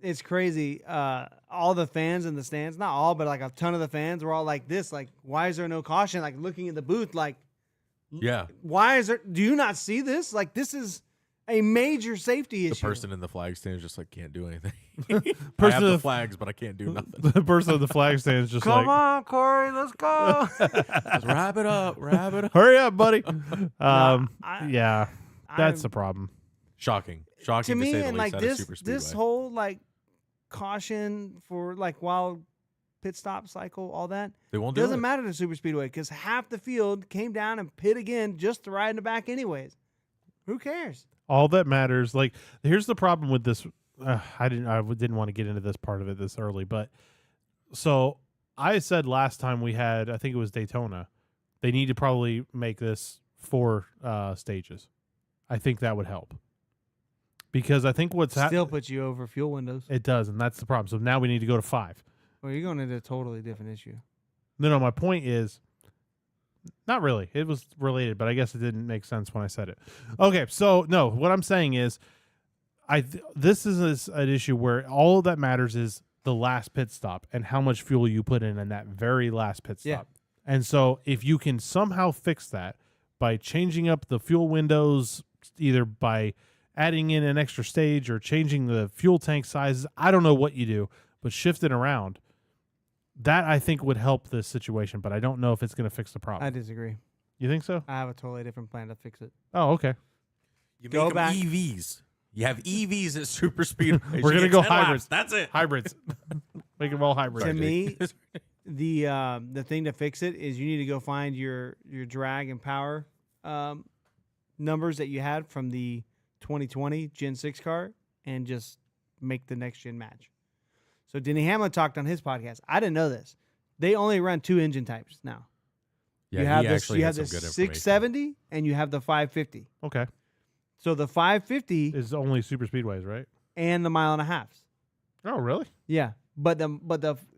It's crazy. All the fans in the stands, not all, but like a ton of the fans were all like this, like, why is there no caution? Like looking at the booth, like, Yeah, why is there? Do you not see this? Like this is a major safety the issue. person in the flag stand is just like can't do anything. I Person have in the the- flags, but I can't do nothing. The person at the flag stand is just Come like, on, Corey, let's go. Just wrap it up, wrap it up. hurry up, buddy. I- Yeah, that's I'm- the problem. Shocking, to shocking to, me, say the and least. like At a this super speedway. whole like caution for like wild pit stop cycle, all that They won't do doesn't it. matter to super speedway because half the field came down and pit again just to ride in the back anyways. Who cares? All that matters, like, here's the problem with this. I didn't want to get into this part of it this early, but so I said last time we had, I think it was Daytona, they need to probably make this 4 stages. I think that would help because I think what's Still puts you over fuel windows. it does, and that's the problem. So now we need to go to 5. Well, you're going into a totally different issue. No, my point is, not really. It was related, but I guess it didn't make sense when I said it. Okay, so no, what I'm saying is, this is an issue where all that matters is the last pit stop and how much fuel you put in that very last pit stop. Yeah. And so if you can somehow fix that by changing up the fuel windows, either by adding in an extra stage or changing the fuel tank sizes, I don't know what you do, but shift it around. That I think would help this situation, but I don't know if it's going to fix the problem. I disagree. You think so? I have a totally different plan to fix it. Oh, okay. You Go make 'em back. EVs. You have EVs at super speed. We're gonna go hybrids. hybrids. That's it. Hybrids. Make them all hybrids. To Sorry, me, Jake. the thing to fix it is you need to go find your drag and power numbers that you had from the 2020 Gen 6 car and just make the next gen match. So Denny Hamlin talked on his podcast. I didn't know this. They only run 2 engine types now. Yeah, you have he this. actually You had have the some good information. 670 and you have the 550. Okay. So the 550 Is only super speedways, right? and the mile and a half. Oh, really? Yeah, but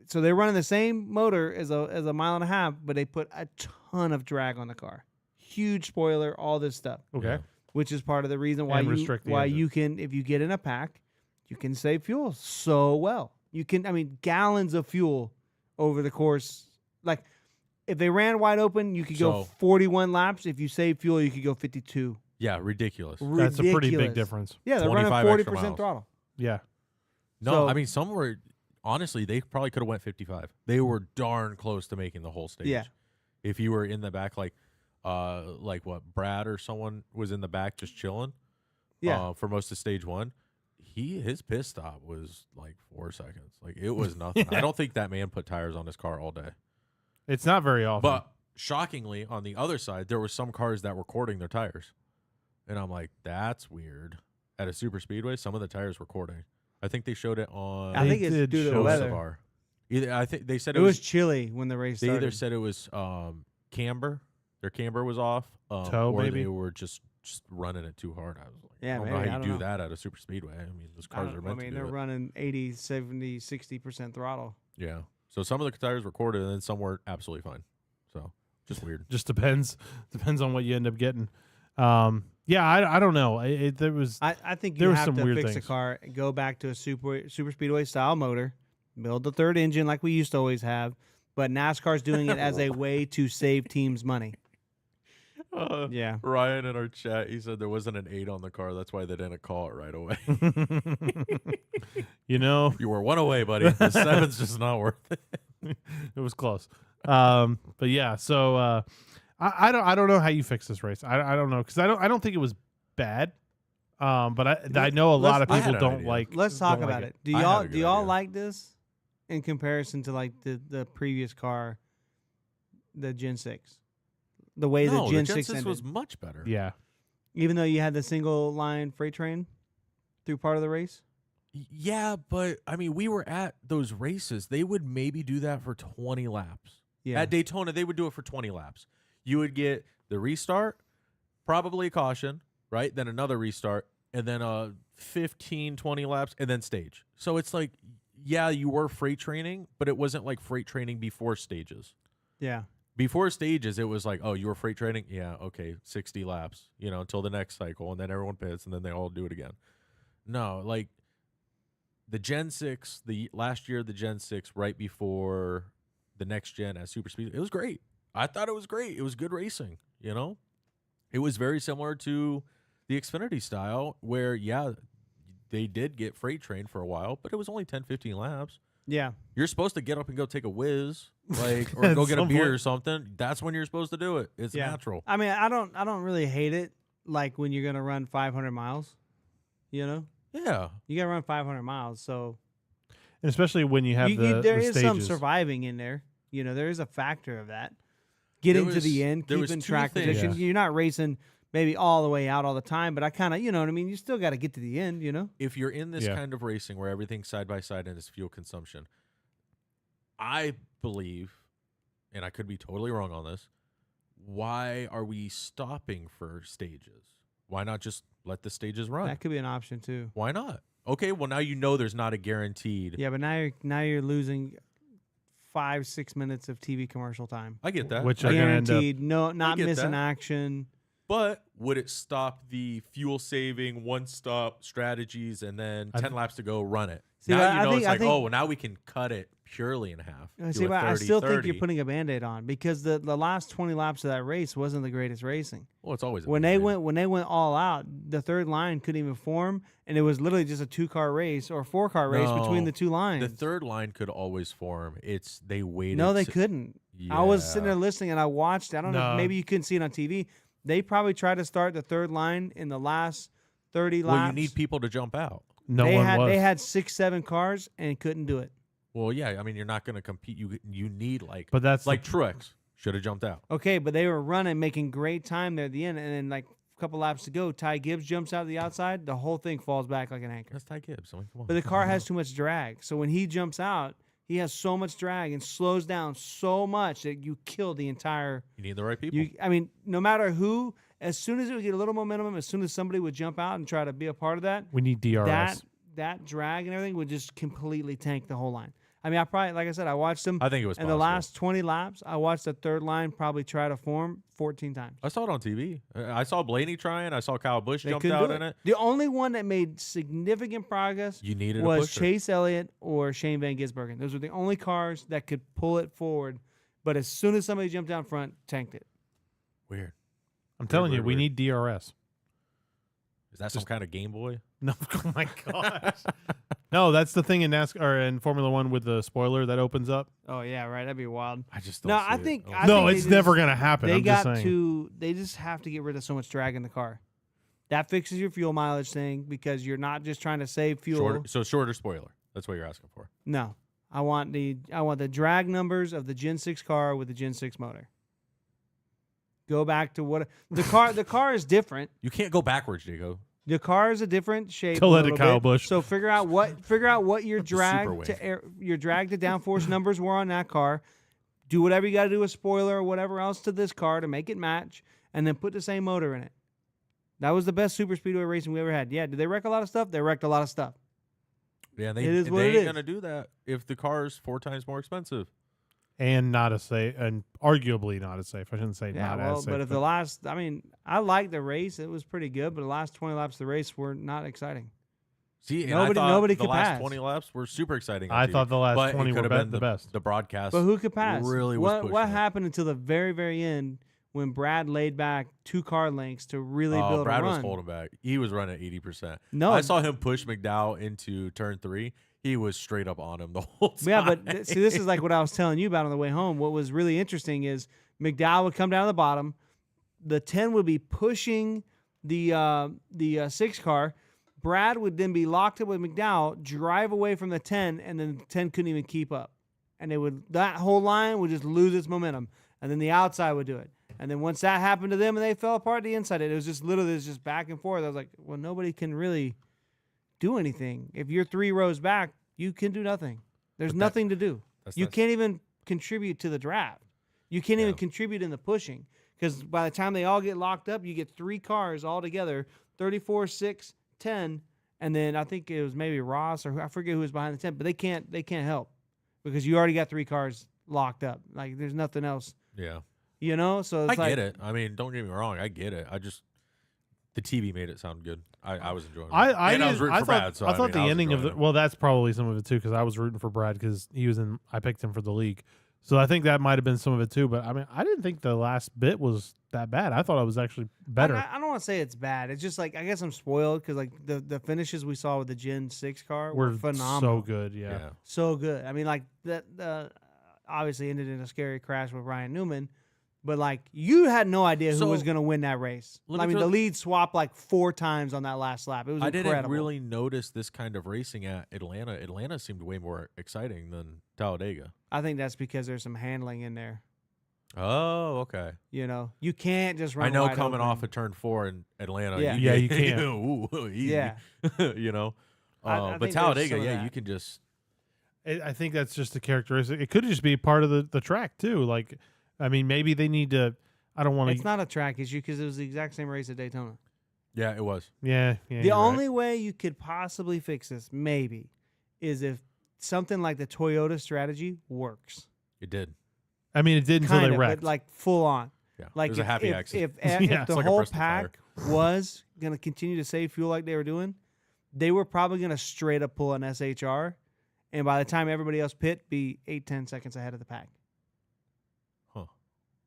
so they're running the same motor as a mile and a half, but they put a ton of drag on the car, huge spoiler, all this stuff, Okay. Yeah. which is part of the reason why And restrict the engine. you can, if you get in a pack, you can save fuel so well. You can, I mean, gallons of fuel over the course. Like if they ran wide open, you could go So- 41 laps. If you save fuel, you could go 52. Yeah, ridiculous. That's a pretty big Ridiculous. difference. Yeah, they're running 25 extra 40% miles. throttle. Yeah. No, So- I mean some were honestly they probably could have went 55. They were darn close to making the whole stage. Yeah. If you were in the back, like what Brad or someone was in the back just chilling. Yeah. For most of stage 1, his pit stop was like 4 seconds. Like it was nothing. I don't think that man put tires on his car all day. It's not very often. But shockingly, on the other side, there were some cars that were cording their tires, and I'm like, that's weird. At a super speedway, some of the tires were cording. I think they showed it on. I They think it's did due to the show weather. Either I think they said It was chilly when the race They started. either said it was camber Their camber was off. Toe, or maybe? they were just running it too hard. I was like, Yeah, I don't maybe. know I how you don't do know. that at a super speedway. I mean, those cars are meant to do they're it. running 80, 70, 60% throttle. Yeah. So some of the tires were corded, and then some were absolutely fine. So just weird. Just depends on what you end up getting. Yeah, I don't know. There was I think There you was have some to weird fix a things. car, go back to a super speedway style motor, build the third engine like we used to always have, but NASCAR's doing it as a way to save teams money. Yeah. Ryan in our chat, he said there wasn't an 8 on the car. That's why they didn't call it right away. you know, You were 1 away, buddy. The 7's just not worth it. it was close. But yeah, so I don't know how you fix this race. I don't know because I don't think it was bad. But I know a lot of I people had an don't idea. like. Let's talk don't like about it. I had a Do good y'all idea. like this in comparison to like the previous car, the Gen 6? The way No, the Gen the 6 6 ended. was much better. Yeah, Even though you had the single line freight train through part of the race? Yeah, but I mean, we were at those races. They would maybe do that for 20 laps. Yeah. At Daytona, they would do it for 20 laps. You would get the restart, probably a caution, right? Then another restart, and then 15, 20 laps, and then stage. So it's like, yeah, you were freight training, but it wasn't like freight training before stages. Yeah. Before stages, it was like, oh, you were freight training? Yeah, okay, 60 laps, until the next cycle, and then everyone pits, and then they all do it again. No, like the Gen 6, last year, the Gen 6, right before the next gen at Super Speed, it was great. I thought it was great. It was good racing, It was very similar to the Xfinity style where, yeah, they did get freight trained for a while, but it was only 10, 15 laps. Yeah. You're supposed to get up and go take a whiz, or go get a some beer point. or something. That's when you're supposed to do it. It's Yeah. natural. I mean, I don't really hate it like when you're going to run 500 miles, Yeah. You got to run 500 miles, so and especially when you have there the is some stages. surviving in there. There is a factor of that. Getting to the end, there was keeping two track things. position. Yeah. You're not racing maybe all the way out all the time, but I kind of, you know what I mean? You still got to get to the end, If you're in this Yeah. kind of racing where everything's side by side and it's fuel consumption, I believe, and I could be totally wrong on this, why are we stopping for stages? Why not just let the stages run? That could be an option too. Why not? Okay, well now there's not a guaranteed. Yeah, but now you're losing 5-6 minutes of TV commercial time. I get that. Which are gonna end up- Guaranteed, no, not get missing that. action. But would it stop the fuel saving one stop strategies and then 10 laps to go run it? See, now but I it's think- I like, think- oh, well, now we can cut it purely in half. do See, a but I 30, still think 30. you're putting a Band-Aid on because the last 20 laps of that race wasn't the greatest racing. Well, it's always a When big they thing. went all out, the third line couldn't even form, and it was literally just a 2-car race or 4-car race between the two lines. The third line could always form. They waited. No, they to- couldn't. I was sitting there Yeah. listening, and I watched. I don't know. No. Maybe you couldn't see it on TV. They probably tried to start the third line in the last 30 Well, laps. you need people to jump out. No they one had was. they had 6-7 cars and couldn't do it. Well, yeah. I mean, you're not going to compete. You need but that's like Truex should have jumped out. Okay, but they were running, making great time there at the end, and then like a couple laps to go, Ty Gibbs jumps out the outside. The whole thing falls back like an anchor. That's Ty Gibbs. I mean, come on. But the car has too much drag, so when he jumps out, he has so much drag and slows down so much that you kill the entire. You need the right people. I mean, no matter who, as soon as it would get a little momentum, as soon as somebody would jump out and try to be a part of that, we need DRS. that drag and everything would just completely tank the whole line. I mean, like I said, I watched them. I think it was in the possible. last 20 laps, I watched the third line probably try to form 14 times. I saw it on TV. I saw Blaney trying. I saw Kyle Busch They jumped couldn't out do in it. The only one that made significant progress You needed a was pusher. Chase Elliott or Shane Van Gisbergen. Those were the only cars that could pull it forward. But as soon as somebody jumped down front, tanked it. Weird. I'm telling you, weird, we weird. need DRS. Is that some kind of Game Boy? No, oh my gosh. No, that's the thing in NASCAR or in Formula One with the spoiler that opens up. Oh yeah, right. That'd be wild. I just don't No, see I it. think Oh. I No, think it's they never just- gonna happen. They I'm got just saying. to. They just have to get rid of so much drag in the car. That fixes your fuel mileage thing because you're not just trying to save fuel. shorter spoiler. That's what you're asking for. No, I want the drag numbers of the Gen 6 car with the Gen 6 motor. Go back to what the car. The car is different. You can't go backwards, Jago. The car is a different shape. Tell a that to little Kyle bit. Busch. So figure out what your drag super wave. to downforce numbers were on that car. Do whatever you got to do with spoiler or whatever else to this car to make it match, and then put the same motor in it. That was the best super speedway racing we ever had. Yeah, did they wreck a lot of stuff? They wrecked a lot of stuff. Yeah, It is what it ain't is. gonna do that if the car is 4 times more expensive. And not as safe, and arguably not as safe. I shouldn't say Yeah, not well, as safe. but if the last, I mean, I liked the race. It was pretty good, but the last 20 laps of the race were not exciting. See, and Nobody- I thought nobody the could last pass. 20 laps were super exciting. On I TV, thought the last but it 20 were could have been the best. The broadcast, But who could pass? really was what pushing it. happened until the very, very end when Brad laid back 2 car lengths to really build Brad a run? was holding back. He was running at 80%. No, I saw him push McDowell into turn 3. He was straight up on him the whole time. Yeah, but see, this is like what I was telling you about on the way home. What was really interesting is McDowell would come down to the bottom. The 10 would be pushing the 6 car. Brad would then be locked up with McDowell, drive away from the 10, and then the 10 couldn't even keep up. And that whole line would just lose its momentum. And then the outside would do it. And then once that happened to them and they fell apart, the inside, it was just literally just back and forth. I was like, well, nobody can really do anything. If you're 3 rows back, you can do nothing. There's nothing to do. You can't even contribute to the draft. You can't even contribute in the pushing. Because by the time they all get locked up, you get 3 cars all together, 34, 6, 10, and then I think it was maybe Ross or I forget who was behind the 10, but they can't help because you already got 3 cars locked up. Like there's nothing else. Yeah. You know? So it's I like, get it. I mean, don't get me wrong. I get it. The TV made it sound good. I was enjoying it. I And I was did- rooting for Brad. So I thought mean, the I was ending of enjoying the well, that's probably some of it too because I was rooting for Brad because he was in. I picked him for the league, so I think that might have been some of it too. But I mean, I didn't think the last bit was that bad. I thought it was actually better. I don't want to say it's bad. It's just like I guess I'm spoiled because like the finishes we saw with the Gen 6 car were We're phenomenal. so good. Yeah. So good. I mean, like that obviously ended in a scary crash with Ryan Newman, but like you had no idea who So, was going to win that race. let me I mean, throw- the lead swapped like 4 times on that last lap. It was I incredible. didn't really notice this kind of racing at Atlanta. Atlanta seemed way more exciting than Talladega. I think that's because there's some handling in there. Oh, okay. You know, you can't just run. I know wide coming open. off of turn 4 in Atlanta. Yeah. Yeah, you can't. Ooh, easy. Yeah. You know, I but think there's Talladega, some of yeah, that. you can just. I think that's just a characteristic. It could just be part of the track too. Like, I mean, maybe they need to. I don't want It's to. not a track issue because it was the exact same race at Daytona. Yeah, it was. Yeah. The you're only right. way you could possibly fix this, maybe, is if something like the Toyota strategy works. It did. I mean, it did until Kind they of, wrecked. but like full on. Yeah. Like it was a happy accident. If Yeah. the It's like a whole Bristol pack was going to continue to save fuel like they were doing, they were probably going to straight up pull an SHR, and by the time everybody else pit, be 8-10 seconds ahead of the pack. Huh.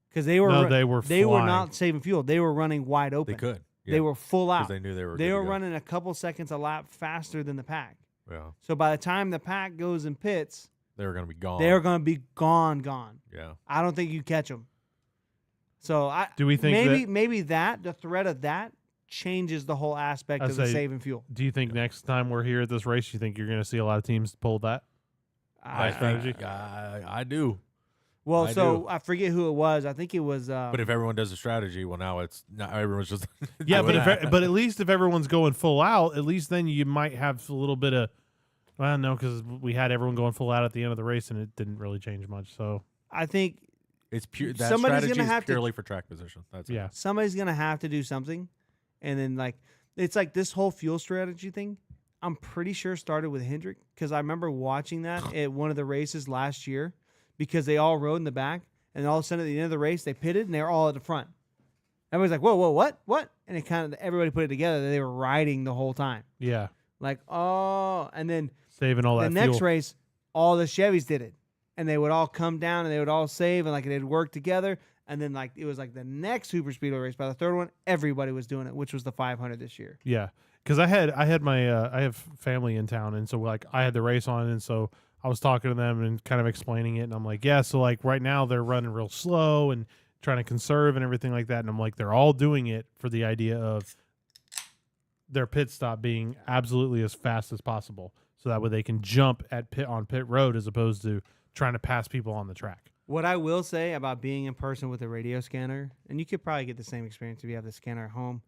Because they were No, they were flying. not saving fuel. They were running wide open. They could. They were full out. because they knew they were. They good to were go. running a couple seconds a lap faster than the pack. Yeah, So by the time the pack goes and pits, they were going to be gone. they're going to be gone. Yeah. I don't think you catch them. So Do we think maybe the threat of that changes the whole aspect I'd of the say- saving fuel. Do you think next time we're here at this race, you think you're going to see a lot of teams pull that? strategy? I do. Well, I so do. I forget who it was. I think it was. But if everyone does a strategy, well, now everyone's just. Yeah, doing but that. but at least if everyone's going full out, at least then you might have a little bit of. Well, no, because we had everyone going full out at the end of the race, and it didn't really change much. So I think it's pure. That somebody's strategy gonna is have to- purely for track position. That's it. yeah, somebody's gonna have to do something, and then like it's like this whole fuel strategy thing. I'm pretty sure started with Hendrick because I remember watching that at one of the races last year because they all rode in the back. And all of a sudden, at the end of the race, they pitted, and they were all at the front. Everybody's like, whoa, what? And it kind of, everybody put it together that they were riding the whole time. yeah, Like, oh. And then saving all the that next fuel. race, all the Chevys did it. And they would all come down, and they would all save, and like they'd work together. And then like it was like the next super speedway race. By the third one, everybody was doing it, which was the 500 this year. Yeah, because I had my I have family in town, and so like I had the race on, and so I was talking to them and kind of explaining it, and I'm like, yeah, so like right now they're running real slow and trying to conserve and everything like that, and I'm like, they're all doing it for the idea of their pit stop being absolutely as fast as possible, so that way they can jump at on pit road as opposed to trying to pass people on the track. What I will say about being in person with a radio scanner, and you could probably get the same experience if you have the scanner at home.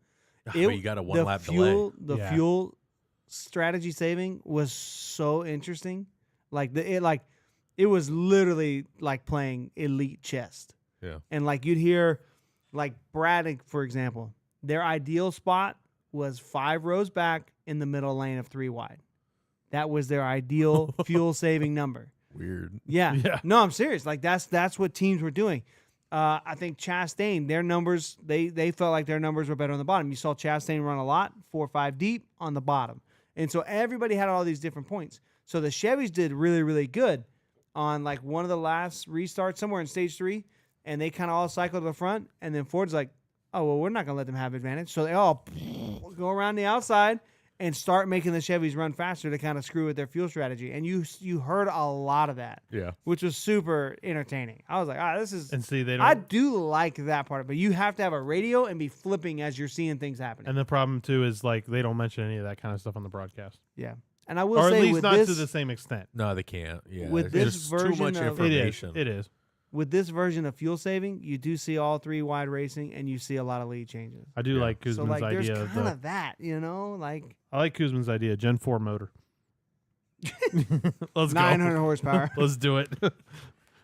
But you got a one lap fuel, delay. The Yeah. fuel strategy saving was so interesting. Like It was literally like playing elite chess. Yeah. And like you'd hear, like Braddock, for example, their ideal spot was 5 rows back in the middle lane of 3 wide. That was their ideal fuel saving number. Weird. Yeah. Yeah. No, I'm serious. Like that's what teams were doing. I think Chastain, their numbers, they felt like their numbers were better on the bottom. You saw Chastain run a lot, 4 or 5 deep on the bottom. And so everybody had all these different points. So the Chevys did really, really good on like one of the last restarts somewhere in stage 3, and they kind of all cycled to the front. And then Ford's like, oh, well, we're not going to let them have advantage. So they all go around the outside and start making the Chevys run faster to kind of screw with their fuel strategy. And you heard a lot of that, Yeah. which was super entertaining. I was like, this is... And see, they don't. I do like that part, but you have to have a radio and be flipping as you're seeing things happening. And the problem too is like they don't mention any of that kind of stuff on the broadcast, Yeah. And I will or at say least with not this, to the same extent. No, they can't. Yeah. With it's this just version too much of- information. It is. with this version of fuel saving, you do see all 3 wide racing and you see a lot of lead changes. I do Yeah. like Kuzman's So like there's idea. kind of that, like I like Kuzman's idea. Gen 4 motor. Let's 900 go. horsepower. Let's do it.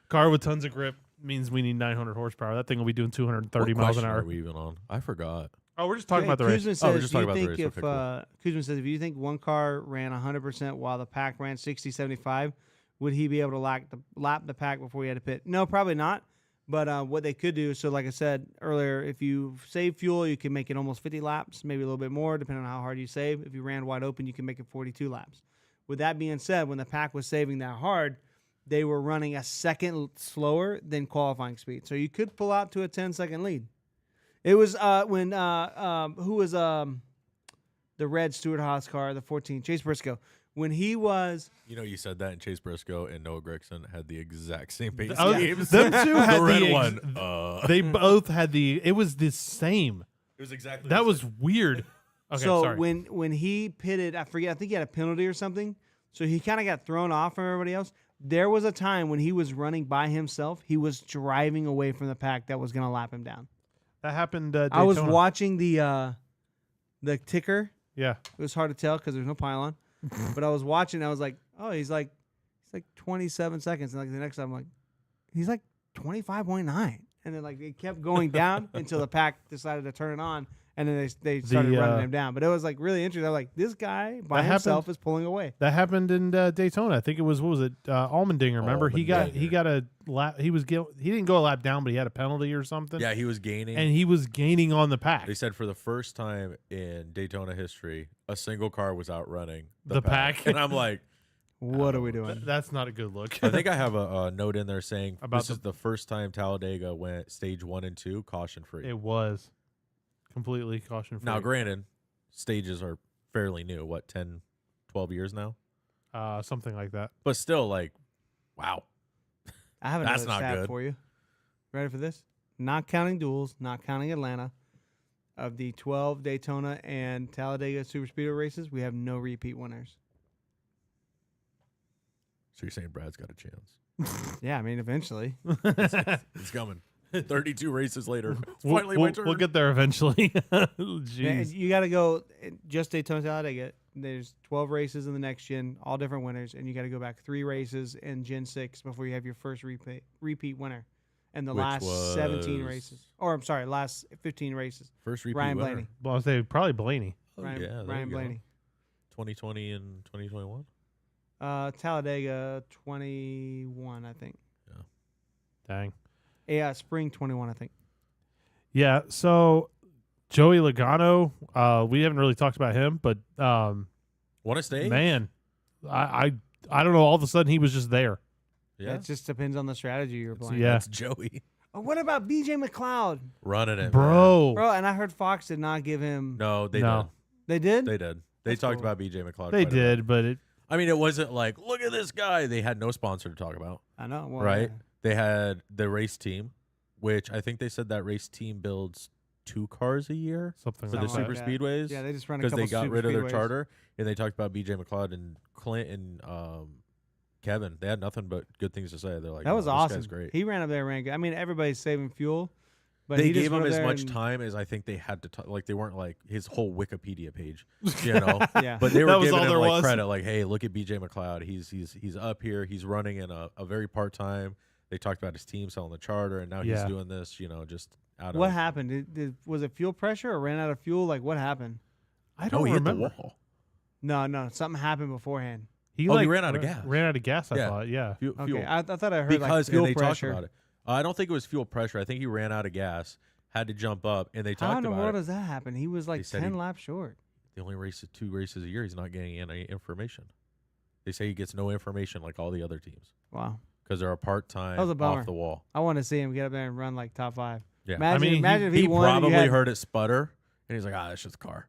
Car with tons of grip means we need 900 horsepower. That thing will be doing 230 What miles an question hour. Are we even on? I forgot. Oh, we're just talking about the race. Kuzma says, Oh, we're just do you talking about the think race. if Okay, cool. Kuzma says if you think one car ran 100% while the pack ran 60-75, would he be able to lap the pack before he had to pit? No, probably not. But what they could do, so like I said earlier, if you save fuel, you can make it almost 50 laps, maybe a little bit more, depending on how hard you save. If you ran wide open, you can make it 42 laps. With that being said, when the pack was saving that hard, they were running a second slower than qualifying speed. So you could pull out to a 10-second lead. It was when who was the red Stuart Haas car, the 14, Chase Briscoe. When he was You said that, and Chase Briscoe and Noah Gragson had the exact same pace Oh, schemes. them two had the red the one. They both had it was the same. It was exactly That was weird. Okay, so sorry. when he pitted, I think he had a penalty or something. So he kind of got thrown off from everybody else. There was a time when he was running by himself. He was driving away from the pack that was going to lap him down. That happened. I was Daytona. watching the ticker. Yeah. It was hard to tell because there's no pylon. But I was watching. I was like, oh, he's like 27 seconds. And like the next time, I'm like, he's like 25.9. And then like it kept going down until the pack decided to turn it on. And then they started running him down. But it was like really interesting. I was like, this guy by That himself happened- is pulling away. That happened in Daytona. I think it was, what was it? Allmendinger. Remember, he got a lap. He didn't go a lap down, but he had a penalty or something. Yeah, he was gaining. And he was gaining on the pack. They said for the first time in Daytona history, a single car was outrunning The pack. And I'm like, What are we doing? That's not a good look. I think I have a note in there saying About this is the first time Talladega went stage 1 and 2 caution free. It was completely caution free. Now, granted, stages are fairly new. What, 10, 12 years now? Something like that. But still, like, wow. I have That's another not stat good. for you. Ready for this? Not counting duels, not counting Atlanta. Of the 12 Daytona and Talladega Superspeedway races, we have no repeat winners. So you're saying Brad's got a chance? Yeah, I mean, eventually. It's coming. 32 races later. It's finally my turn. We'll get there eventually. Man, Jeez. you got to go just Daytona Talladega. There's 12 races in the next gen, all different winners, and you got to go back 3 races in Gen 6 before you have your first repeat winner. And the Which last 17 was- races. Or, I'm sorry, last 15 races. First repeat Ryan winner. Blaney. Well, I'll say probably Blaney. Oh, Ryan, yeah, there Ryan you go. Blaney. 2020 and 2021? Talladega 21, I think. Dang. Yeah, spring 21, I think. Yeah. So Joey Logano, we haven't really talked about him, but Want to stay? man, I don't know. All of a sudden, he was just there. Yeah. It just depends on the strategy you're playing. yeah. That's Joey. Oh, what about BJ McLeod? Running it. Bro. Bro, and I heard Fox did not give him. No, they No. They did? did. They did. They That's talked cool. about BJ McLeod. They quite a bit. did, but it. I mean, it wasn't like, look at this guy. They had no sponsor to talk about, I know. Well, right? They had the race team, which I think they said that race team builds 2 cars a year Something for like the Something super like that. speedways. Yeah, they just run a because couple they got super rid of their speedways. charter, and they talked about BJ McLeod and Clint and Kevin. They had nothing but good things to say. They're like, That was "Oh, awesome. This guy's great. He ran up there, ran good. I mean, everybody's saving fuel. But they he just gave him went as there much and- time as I think they had to. Like they weren't like his whole Wikipedia page, you know. Yeah. But they That were was giving all him there like was. credit, like, hey, look at BJ McLeod. He's up here. He's running in a very part time. They talked about his team selling the charter, and now he's Yeah. doing this. You know, just out What of happened? Was it fuel pressure or ran out of fuel? Like what happened? I No, don't he hit the remember. wall. No, something happened beforehand. He Oh, he ran out of gas. Ran out of gas. I Yeah. thought. Yeah. Fuel, Okay, I thought I heard because like fuel and they pressure. talked about it. I don't think it was fuel pressure. I think he ran out of gas, had to jump up, and they How talked in the about world it. does that happen? He was like They said 10 he- laps short. They only races 2 races a year. He's not getting any information. They say he gets no information like all the other teams Wow. because they're a part time That was a bummer. off the wall. I want to see him get up there and run like top 5. Yeah, Imagine, imagine if he he won. and you probably had- heard it sputter, and he's like, that's just a car.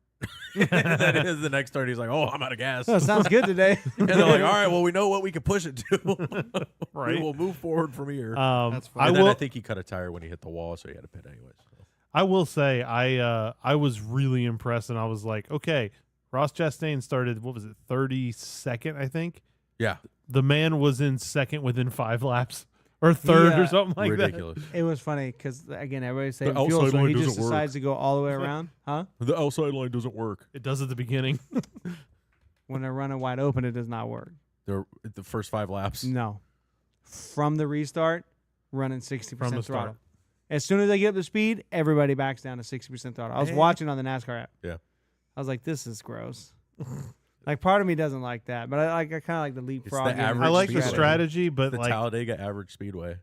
And then is the next start. He's like, oh, I'm out of gas. Oh, sounds good today. And they're like, all right, well, we know what we can push it to. Right. We will move forward from here. That's fine. I And then will. I think he cut a tire when he hit the wall, so he had to pit anyways. So. I will say I was really impressed, and I was like, okay, Ross Chastain started. What was it? 32nd, I think. Yeah, The man was in second within 5 laps, or third, or something like ridiculous. It was funny because, again, everybody's saying The fuel, outside so line he just doesn't work. decides to go all the way around. Huh? The outside line doesn't work. that. It does at the beginning. When they're running wide open, it does not work. The first 5 laps. No. From the restart, running 60% From the throttle. start. As soon as they get up to speed, everybody backs down to 60% throttle. I was Eh. watching on the NASCAR app. Yeah. I was like, this is gross. Like, part of me doesn't like that, but I kind of like the leapfrog. average I like the speedway. strategy, but The like Talladega average speedway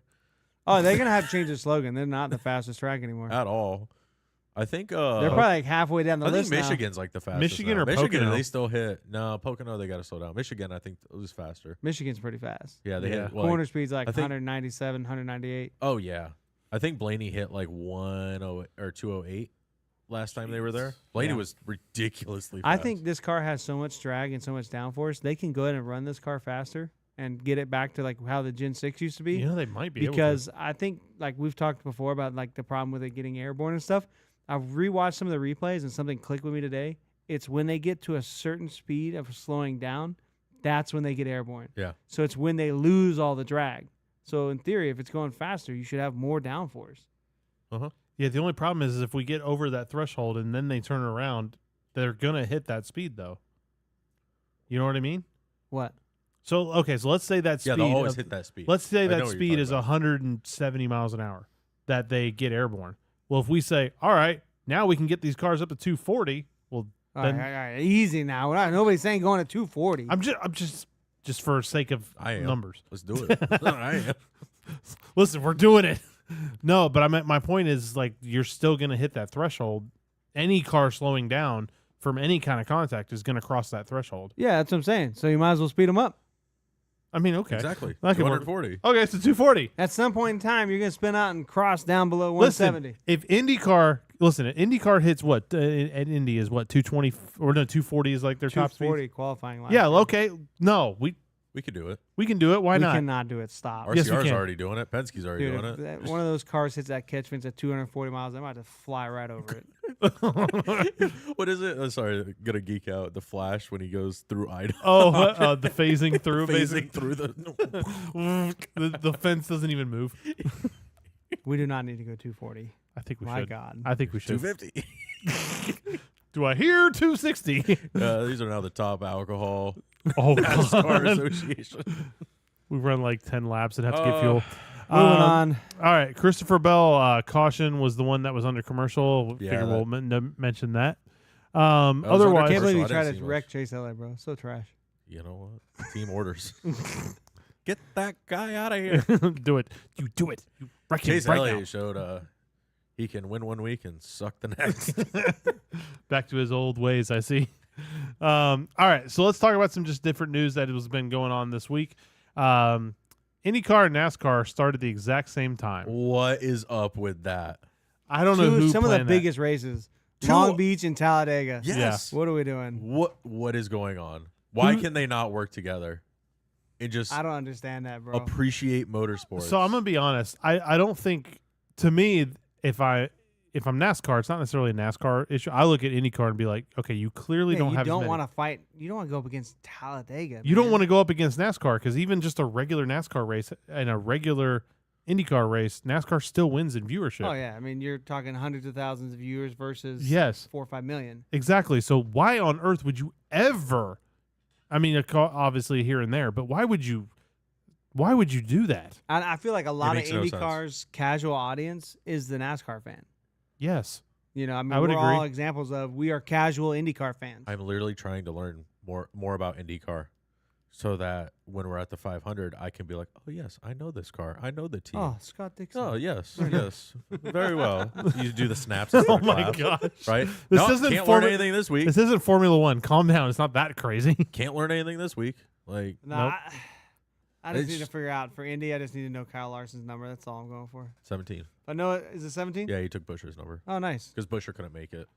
Oh, they're going to have to change their slogan. They're not the fastest track anymore. at all. I think. They're probably like halfway down the I think list now. Michigan's like the fastest. Michigan now. or Michigan, Pocono? they still hit. No, Pocono, they got to slow down. Michigan, I think, was faster. Michigan's pretty fast. Yeah, they Yeah. hit. Corner speed's like I think- 197, 198. Oh yeah, I think Blaney hit like 108 or 208 last time they were there. Blaney Yeah. was ridiculously I fast. think this car has so much drag and so much downforce, they can go ahead and run this car faster and get it back to like how the Gen 6 used to be. you know they might be Because I think, like we've talked before about like the problem with it getting airborne and stuff. I've rewatched some of the replays and something clicked with me today. It's when they get to a certain speed of slowing down, that's when they get airborne. Yeah. So it's when they lose all the drag. So in theory, if it's going faster, you should have more downforce. Yeah, the only problem is if we get over that threshold and then they turn around, they're gonna hit that speed though. You know what I mean? What? So okay, so let's say that yeah, speed. they'll always of- hit that speed. Let's say I know that what you're speed talking is about. 170 miles an hour that they get airborne. Well, if we say, all right, now we can get these cars up to 240. Well, All Then- right, all right, easy now. Nobody's saying going to 240. I'm just for sake of I am. numbers. Let's do it. I am. Listen, we're doing it. No, but I meant my point is like you're still going to hit that threshold. Any car slowing down from any kind of contact is going to cross that threshold. Yeah, that's what I'm saying. So you might as well speed them up. I mean, okay. Exactly. That could work. 240. Okay, so 240. At some point in time, you're going to spin out and cross down below 170. Listen, if IndyCar hits what at Indy is what 220 or no 240 is like their top speed. 240 qualifying line. Yeah, okay. No, We could do it. we can do it. Why we not? cannot do it. Stop. Yes, we RCR's can. already doing it. Penske's already Dude, doing if it. one of those cars hits that catch fence at 240 miles, I'm about to fly right over it. What is it? Oh, sorry, gonna geek out. The Flash when he goes through Idaho. Oh, the phasing through, phasing through the. the fence doesn't even move. We do not need to go 240. I think we My should. God. I think we should. 250. Do I hear 260? These are now the top alcohol Oh NASCAR God. Association. We run like 10 laps and have to get Oh. fuel. Moving on. All right, Christopher Bell caution was the one that was under commercial. Yeah, Figure we'll that- mention that. was under I Otherwise, can't believe I you didn't tried see to much. wreck Chase LA, bro. So trash. You know what? Team orders. Get that guy out of here. do it. You do it. You wreck him Chase right Elliott now. showed he can win one week and suck the next. Back to his old ways, I see. All right, so let's talk about some just different news that has been going on this week. IndyCar and NASCAR started the exact same time. What is up with that? I don't know who Some of the planned that. biggest races. Two- Long Beach and Talladega. Yes. What are we doing? What is going on? Why Who- can they not work together and just I don't understand that, bro. appreciate motorsports? So I'm gonna be honest. I don't think, to me, if I'm NASCAR, it's not necessarily a NASCAR issue. I look at IndyCar and be like, okay, you clearly Yeah, don't you have. don't want to fight. You don't want to go up against Talladega. You don't man. want to go up against NASCAR because even just a regular NASCAR race and a regular IndyCar race, NASCAR still wins in viewership. Oh yeah, I mean you're talking hundreds of thousands of viewers versus Yes. 4 or 5 million. Exactly. So why on earth would you ever? I mean, obviously here and there, but why would you do that? I feel like a lot of makes no sense. IndyCar's casual audience is the NASCAR fan. Yes. You know, I mean, I would we're agree. all examples of we are casual IndyCar fans. I'm literally trying to learn more about IndyCar, so that when we're at the 500, I can be like, oh yes, I know this car, I know the team. Oh, Scott Dixon. Oh yes, yes, very well. You do the snaps. Instead Oh of my claps, gosh. Right? This No, isn't can't form- learn anything this week. This isn't Formula One. Calm down. It's not that crazy. Can't learn anything this week. Like No, Nope. I just It's- need to figure out for Indy. I just need to know Kyle Larson's number. That's all I'm going for. 17. I know it is it 17. Yeah, he took Busher's number Oh, nice. because Busher couldn't make it.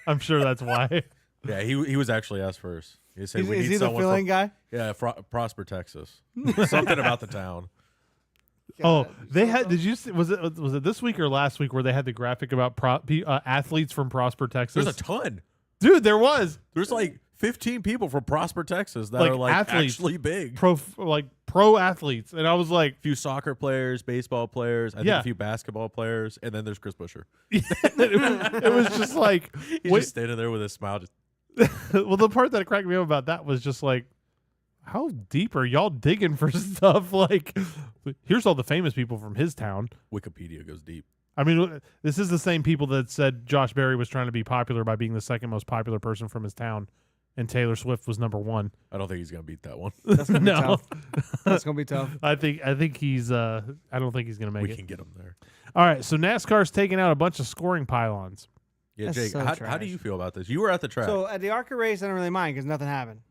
I'm sure that's why. Yeah, he was actually asked first. He said we Is need he the someone filling guy? Yeah, Prosper, Texas. Something about the town. Oh, God, they so had. dumb. Did you? Was it this week or last week where they had the graphic about athletes from Prosper, Texas? There's a ton. Dude, there was There's like 15 people from Prosper, Texas that Like are like athletes. actually big. pro athletes, and I was like, A few soccer players, baseball players, I think Yeah. a few basketball players, and then there's Chris Busher. it was just like, He's wait, just standing there with his smile. Just well, the part that cracked me up about that was just like, how deep are y'all digging for stuff? Like, here's all the famous people from his town. Wikipedia goes deep. I mean, this is the same people that said Josh Berry was trying to be popular by being the second most popular person from his town, and Taylor Swift was number one. I don't think he's gonna beat that one. That's gonna be No. tough. That's gonna be tough. I think he's. I don't think he's gonna make We it. can get him there. All right, so NASCAR's taking out a bunch of scoring pylons. Yeah, That's Jake, so how do trash. you feel about this? You were at the track. So at the ARCA race, I don't really mind because nothing happened.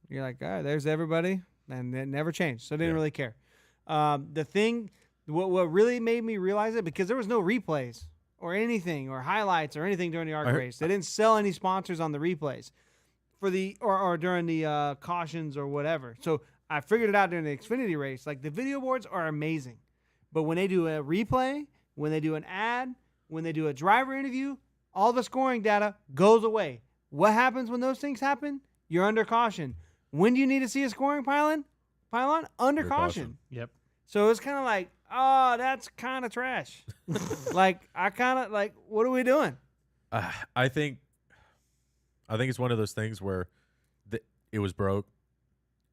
You're like, all right, there's everybody, and it never changed, so I didn't Yeah. really care. The thing, what really made me realize it, because there was no replays or anything or highlights or anything during the ARCA heard- race. They didn't sell any sponsors on the replays for the or during the cautions or whatever. So I figured it out during the Xfinity race. Like the video boards are amazing, but when they do a replay, when they do an ad, when they do a driver interview, all the scoring data goes away. What happens when those things happen? You're under caution. When do you need to see a scoring pylon? Under Under caution. caution. Yep. So it's kind of like, oh, that's kind of trash. Like I kind of like, what are we doing? I think it's one of those things where it was broke,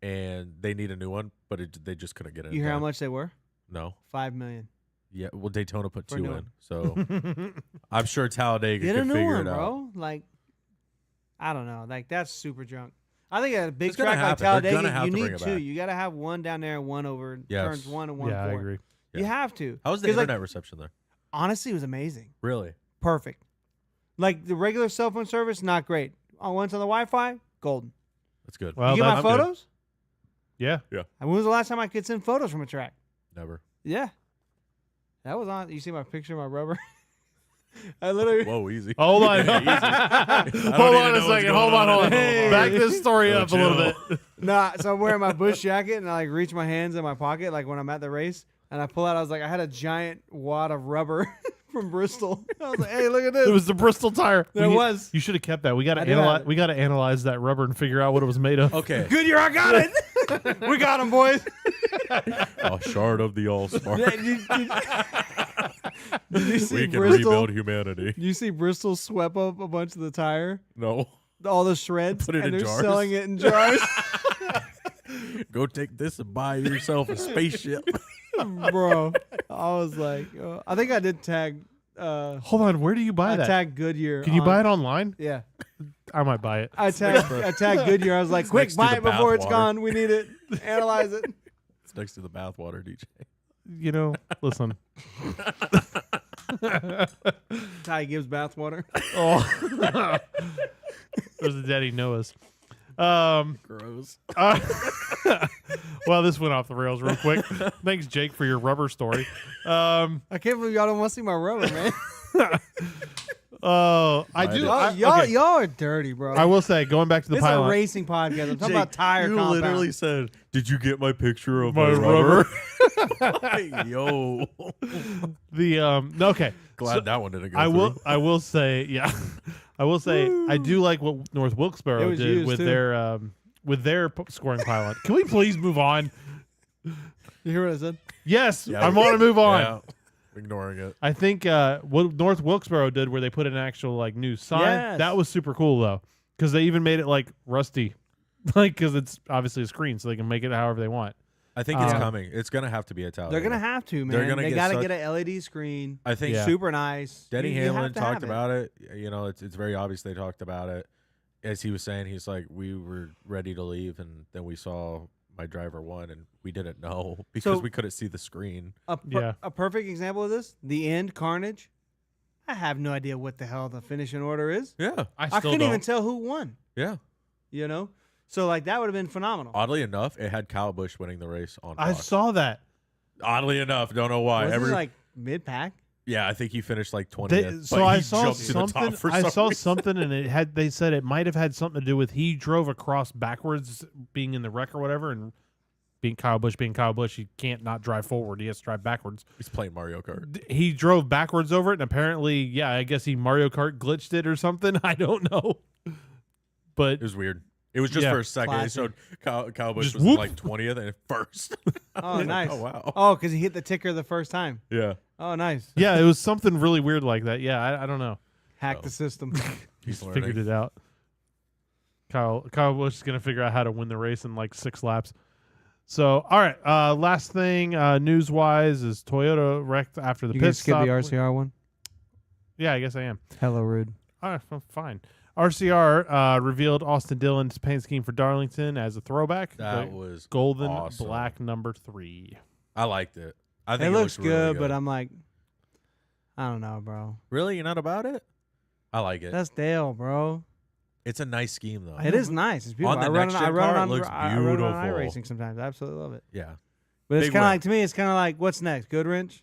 and they need a new one, but they just couldn't get it. You hear how done. much they were? No. 5 million. Yeah. Well, Daytona put For a 2 new in, so I'm sure Talladega Get a could new figure one, it out. bro. Like, I don't know. Like that's super junk. I think at a big It's gonna track like happen. They're gonna Talladega, have you to bring need it two. back. You got to have one down there and one over Yes. turns 1 and 1 Yeah, I 4. agree. You Yeah. have to. How was the 'Cause, like, internet reception there? honestly, it was amazing. Really? Perfect. Like the regular cell phone service, not great. Once on the Wi-Fi, golden. That's good. Well, You get my that's good. photos? Yeah. When was the last time I could send photos from a track? Never. Yeah. That was on. You see my picture of my rubber? I literally. Whoa, easy. Hold on. Easy. hold even on a know what's second. going Hold on. Hold on. Hey. Back this story Go up a little chill. bit. Nah, so I'm wearing my Bush jacket and I like reach my hands in my pocket like when I'm at the race and I pull out. I was like, I had a giant wad of rubber from Bristol. I was like, hey, look at this. It was the Bristol tire. There We- was. You should have kept that. We got to I do have analyze. it. We got to analyze that rubber and figure out what it was made of. Okay. Goodyear, I got it. We got him, boys. A shard of the all-star. Yeah, did you see We can Bristol? rebuild humanity. You see Bristol swept up a bunch of the tire, No. all the shreds, Put it and in they're jars. selling it in jars. Go take this and buy yourself a spaceship. Bro, I was like, I think I did tag. Hold on. Where do you buy I that? tagged Goodyear. Can you on- buy it online? Yeah. I might buy it. I tagged Goodyear. I was like, quick, next to buy the it before it's bathwater. gone. We need it. Analyze it. It's next to the bathwater, DJ. You know, listen. Ty Gibbs bathwater. Oh, there's the Daddy Noah's. Gross. Well, this went off the rails real quick. Thanks, Jake, for your rubber story. I can't believe y'all don't want to see my rubber, man. I I do. did. Y'all are dirty, bro. I will say, going back to the This is a pylon. racing podcast. I'm talking about tire You compound. literally said, "Did you get my picture of My my rubber." rubber?" Yo. Okay. Glad that one didn't go I will. through. I will say, yeah. I will say, I do like what North It Wilkesboro was did used, with too. their scoring pylon. Can we please move on? You hear what I said? Yes, Yeah, I want to move on. Yeah, ignoring it. I think what North Wilkesboro did, where they put an actual like new sign, Yes. that was super cool though, because they even made it like rusty, like because it's obviously a screen, so they can make it however they want. I think it's coming. It's gonna have to be a Talladega. They're gonna have to, man. They're gonna they get gotta such- get an LED screen. I think Yeah. Super nice. Denny You have Hamlin to talked have it. about it. You know, it's very obvious they talked about it. As he was saying, he's like, we were ready to leave, and then we saw my driver won, and we didn't know because So- we couldn't see the screen. Yeah. A perfect example of this: the end carnage. I have no idea what the hell the finishing order is. Yeah, I I still couldn't don't. even tell who won. yeah. You know, so like that would have been phenomenal. Oddly enough, it had Kyle Busch winning the race on I Fox. saw that. Oddly enough, don't know why. Was it like mid pack? Yeah, I think he finished like 20th. They, so but I he saw jumped to the top something. for I some saw reason. something, and it had. They said it might have had something to do with he drove across backwards, being in the wreck or whatever, and being Kyle Busch, he can't not drive forward. He has to drive backwards. He's playing Mario Kart. He drove backwards over it, and apparently, yeah, I guess he Mario Kart glitched it or something. I don't know, but It was weird. It was just Yeah. for a second. Classic. It showed Kyle Busch Just was whoop. in like 20th and first. Oh, nice. Oh, wow. Oh, because he hit the ticker the first time. Yeah. Oh, nice. yeah, it was something really weird like that. Yeah, I don't know. Hack Oh. the system. He's Figured it out. Kyle Busch is gonna figure out how to win the race in like 6 laps. So, all right. Last thing, news wise, is Toyota wrecked after the You pit can skip stop. the RCR one. Yeah, I guess I am. Hello, rude. All right, fine. RCR revealed Austin Dillon's paint scheme for Darlington as a throwback. That The was golden awesome. black number 3. I liked it. I It think looks really good, but I'm like, I don't know, bro. really, you're not about it. I like it. That's Dale, bro. It's a nice scheme though. It is nice. It's beautiful. On the I run next-gen I run car, it it on, looks I run it on beautiful. iRacing sometimes. I absolutely love it. Yeah. But it's Big kind of win. like, to me, it's kind of like, what's next? Goodwrench?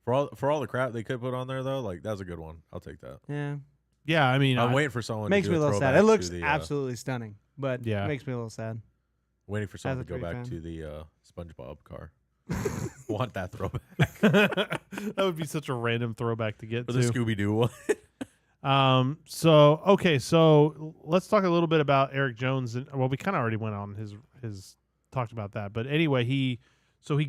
For all the crap they could put on there though, like that's a good one. I'll take that. Yeah. Yeah, I mean, I'm waiting for someone. Makes to me do a little sad. throwback It looks to the, absolutely stunning, but Yeah. it makes me a little sad. waiting for someone a to go 3 back fan. to the SpongeBob car. Want that throwback that would be such a random throwback to get or the to. Scooby Doo one? So let's talk a little bit about Eric Jones. And well, we kind of already went on his talked about that, but anyway, he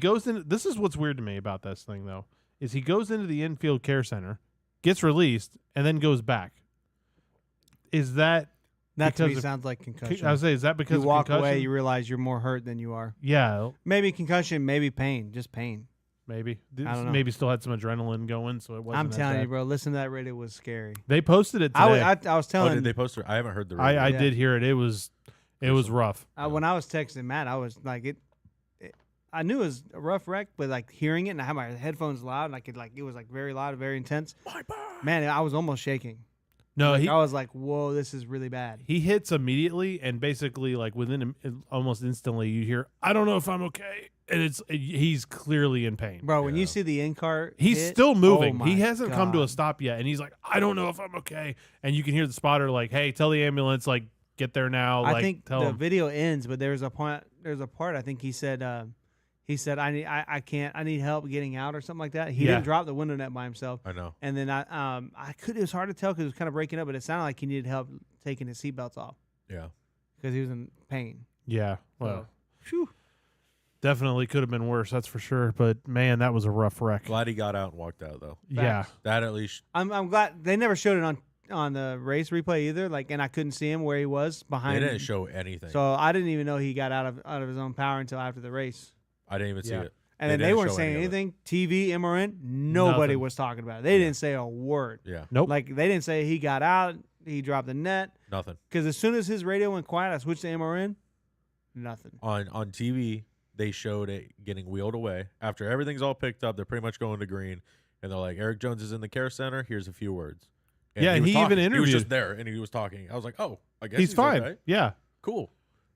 goes in. This is what's weird to me about this thing though, is he goes into the infield care center, gets released, and then goes back. Is that That to me because of- sounds like concussion. I was saying, is that because You of walk concussion? away, you realize you're more hurt than you are. Yeah, Maybe concussion, maybe pain, just pain. maybe. I don't know. Maybe still had some adrenaline going, so it wasn't. I'm as telling bad. you, bro. Listen to that radio was scary. They posted it I today. was Oh, telling. did they post it? I haven't heard the. I radio. Yeah. did hear it. It was rough. When I was texting Matt, I was like, I knew it was a rough wreck, but like hearing it, and I had my headphones loud, and I could it was like very loud, very intense. Man, I was almost shaking. No, I was like, whoa, this is really bad. he hits immediately, and basically, like within almost instantly, you hear, "I don't know if I'm okay," and he's clearly in pain. Bro, when you Yeah. see the in car, He's hit, still moving. oh He my hasn't come to a God. stop yet, and he's like, "I don't know if I'm okay." And you can hear the spotter like, "Hey, tell the ambulance, like, get there now." I Like, think tell the him. video ends, but there's a part. I think he said, I can't. I need help getting out or something like that. He Yeah. didn't drop the window net by himself. I know. And then I could. It was hard to tell because it was kind of breaking up, but it sounded like he needed help taking his seatbelts off Yeah. because he was in pain. Yeah, well, Phew. definitely could have been worse. That's for sure. But man, that was a rough wreck. Glad he got out and walked out though. Yeah, That at least. I'm glad they never showed it on the race replay either. Like, and I couldn't see him where he was They behind. didn't show anything. So I didn't even know he got out of his own power until after the race. I didn't even see Yeah. it. And They then they didn't weren't show saying any of it. anything. TV, MRN, nobody Nothing. was talking about it. They didn't say a word. Yeah. nope. Like, they didn't say he got out, he dropped the net. Nothing. Because as soon as his radio went quiet, I switched to MRN. Nothing. On TV, they showed it getting wheeled away. After everything's all picked up, they're pretty much going to green. And they're like, Eric Jones is in the care center. Here's a few words. Yeah, was he even talking. He was interviewed. just there, and he was talking. I was like, oh, I guess he's fine. okay. Yeah, Cool.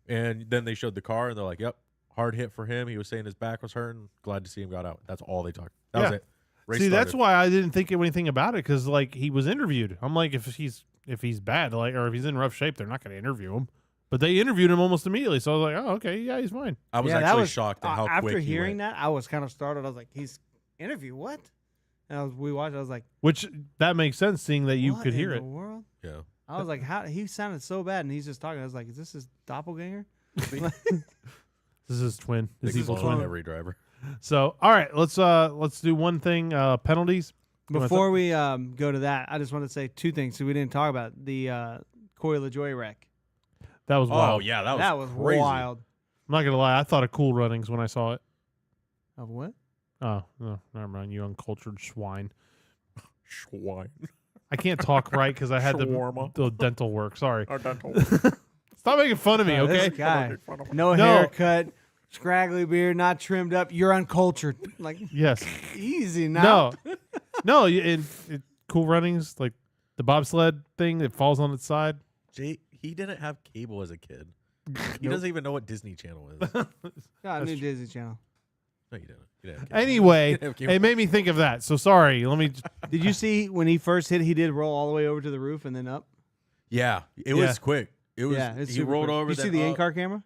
And then they showed the car, and they're like, yep, hard hit for him. He was saying his back was hurting. Glad to see him got out. That's all they talked. That was Yeah. it. Race see, that's started. why I didn't think anything about it because like he was interviewed. I'm like, if he's bad, like, or if he's in rough shape, they're not going to interview him. But they interviewed him almost immediately, so I was like, oh, okay, yeah, he's fine. I was Yeah, that actually was- shocked at how after quick he hearing went. that, I was kind of startled. I was like, he's interview, what? And we watched, I was like, Which that makes sense, seeing that you what could in hear the it. world? Yeah. I was like, how he sounded so bad, and he's just talking. I was like, is this his doppelganger? This is his twin, his Big evil blow on twin. every driver. So, all right, let's do one thing. Penalties. You wanna Before we go to that, I just want to say two things. So we didn't talk about the Corey LaJoy wreck. That was wild. Oh yeah, that was was crazy. wild. I'm not gonna lie. I thought of Cool Runnings when I saw it. Of what? Oh, no, never mind. You uncultured swine. Swine. I can't talk right because I had Shawarma. the dental work. Sorry. Our dental. Stop making fun of me, okay? This guy, no haircut, scraggly beard, not trimmed up. You're uncultured. Like, Yes. easy now. No. Cool Runnings, like the bobsled thing that falls on its side. Jay, he didn't have cable as a kid. He doesn't even know what Disney Channel is. God, new Disney Channel. No, you didn't. You didn't have cable. Anyway, You didn't have cable. it made me think of that. So sorry. Let me. Did you see when he first hit? He did roll all the way over to the roof and then up. Yeah, it Yeah. was quick. It was. Yeah, it's he super rolled quick. over. You see then the up. in-car camera?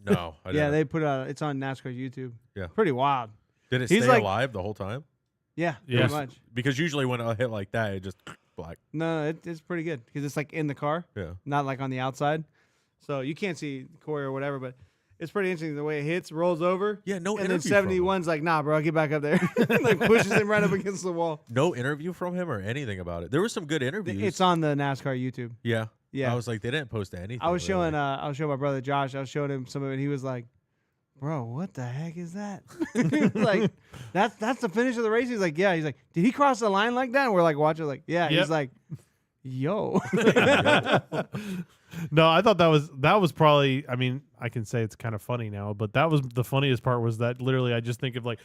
No, I Yeah, didn't. they put it's on NASCAR's YouTube. Yeah. Pretty wild. Did it he's stay like- alive the whole time? Yeah, Yes. pretty much. Because usually when a hit like that, it just black. No, it's pretty good because it's like in the car, Yeah. not like on the outside. So you can't see Corey or whatever, but it's pretty interesting the way it hits, rolls over. Yeah, no And then interview from him. 71's like, nah, bro, get back up there. Like pushes him right up against the wall. No interview from him or anything about it. There was some good interviews. It's on the NASCAR YouTube. Yeah. Yeah. I was like, they didn't post anything. I was showing really. I was showing my brother Josh. I was showing him some of it. He was like, "Bro, what the heck is that?" Like, that's the finish of the race. He's like, "Yeah." He's like, "Did he cross the line like that?" And we're like watching, like, "Yeah." Yep. He's like, "Yo." No, I thought that was probably. I mean, I can say it's kind of funny now, but that was the funniest part. Was that literally? I just think of like.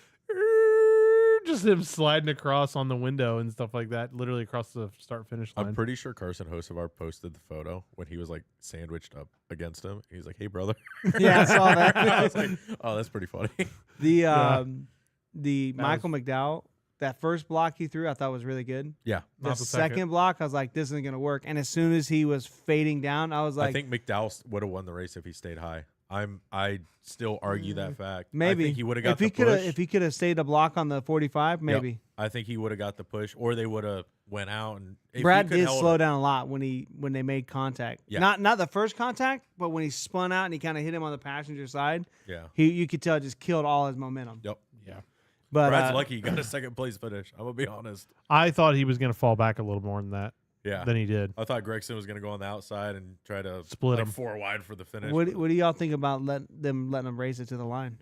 Just him sliding across on the window and stuff like that, literally across the start finish line. I'm pretty sure Carson Hocevar posted the photo when he was like sandwiched up against him. He's like, "Hey, brother." Yeah, I saw that. I was like, "Oh, that's pretty funny." The Michael McDowell, that first block he threw, I thought was really good. Yeah. The Not the second second. block, I was like, this isn't gonna work. And as soon as he was fading down, I was like, I think McDowell would have won the race if he stayed high. I still argue that fact. maybe I think he would have got if he the could have push. if he could have stayed a block on the 45, Yep. maybe. I think he would have got the push, or they would have went out and if he Brad could did held slow it- down a lot when they made contact. Yeah. Not the first contact, but when he spun out and he kind of hit him on the passenger side, Yeah. you could tell it just killed all his momentum. Yep. Yeah. But Brad's lucky he got a second place finish. I'm gonna be honest. I thought he was going to fall back a little more than that. Yeah. Than he did. I thought Gregson was gonna go on the outside and try to Split like him. 4 wide for the finish. what do y'all think about letting them race it to the line?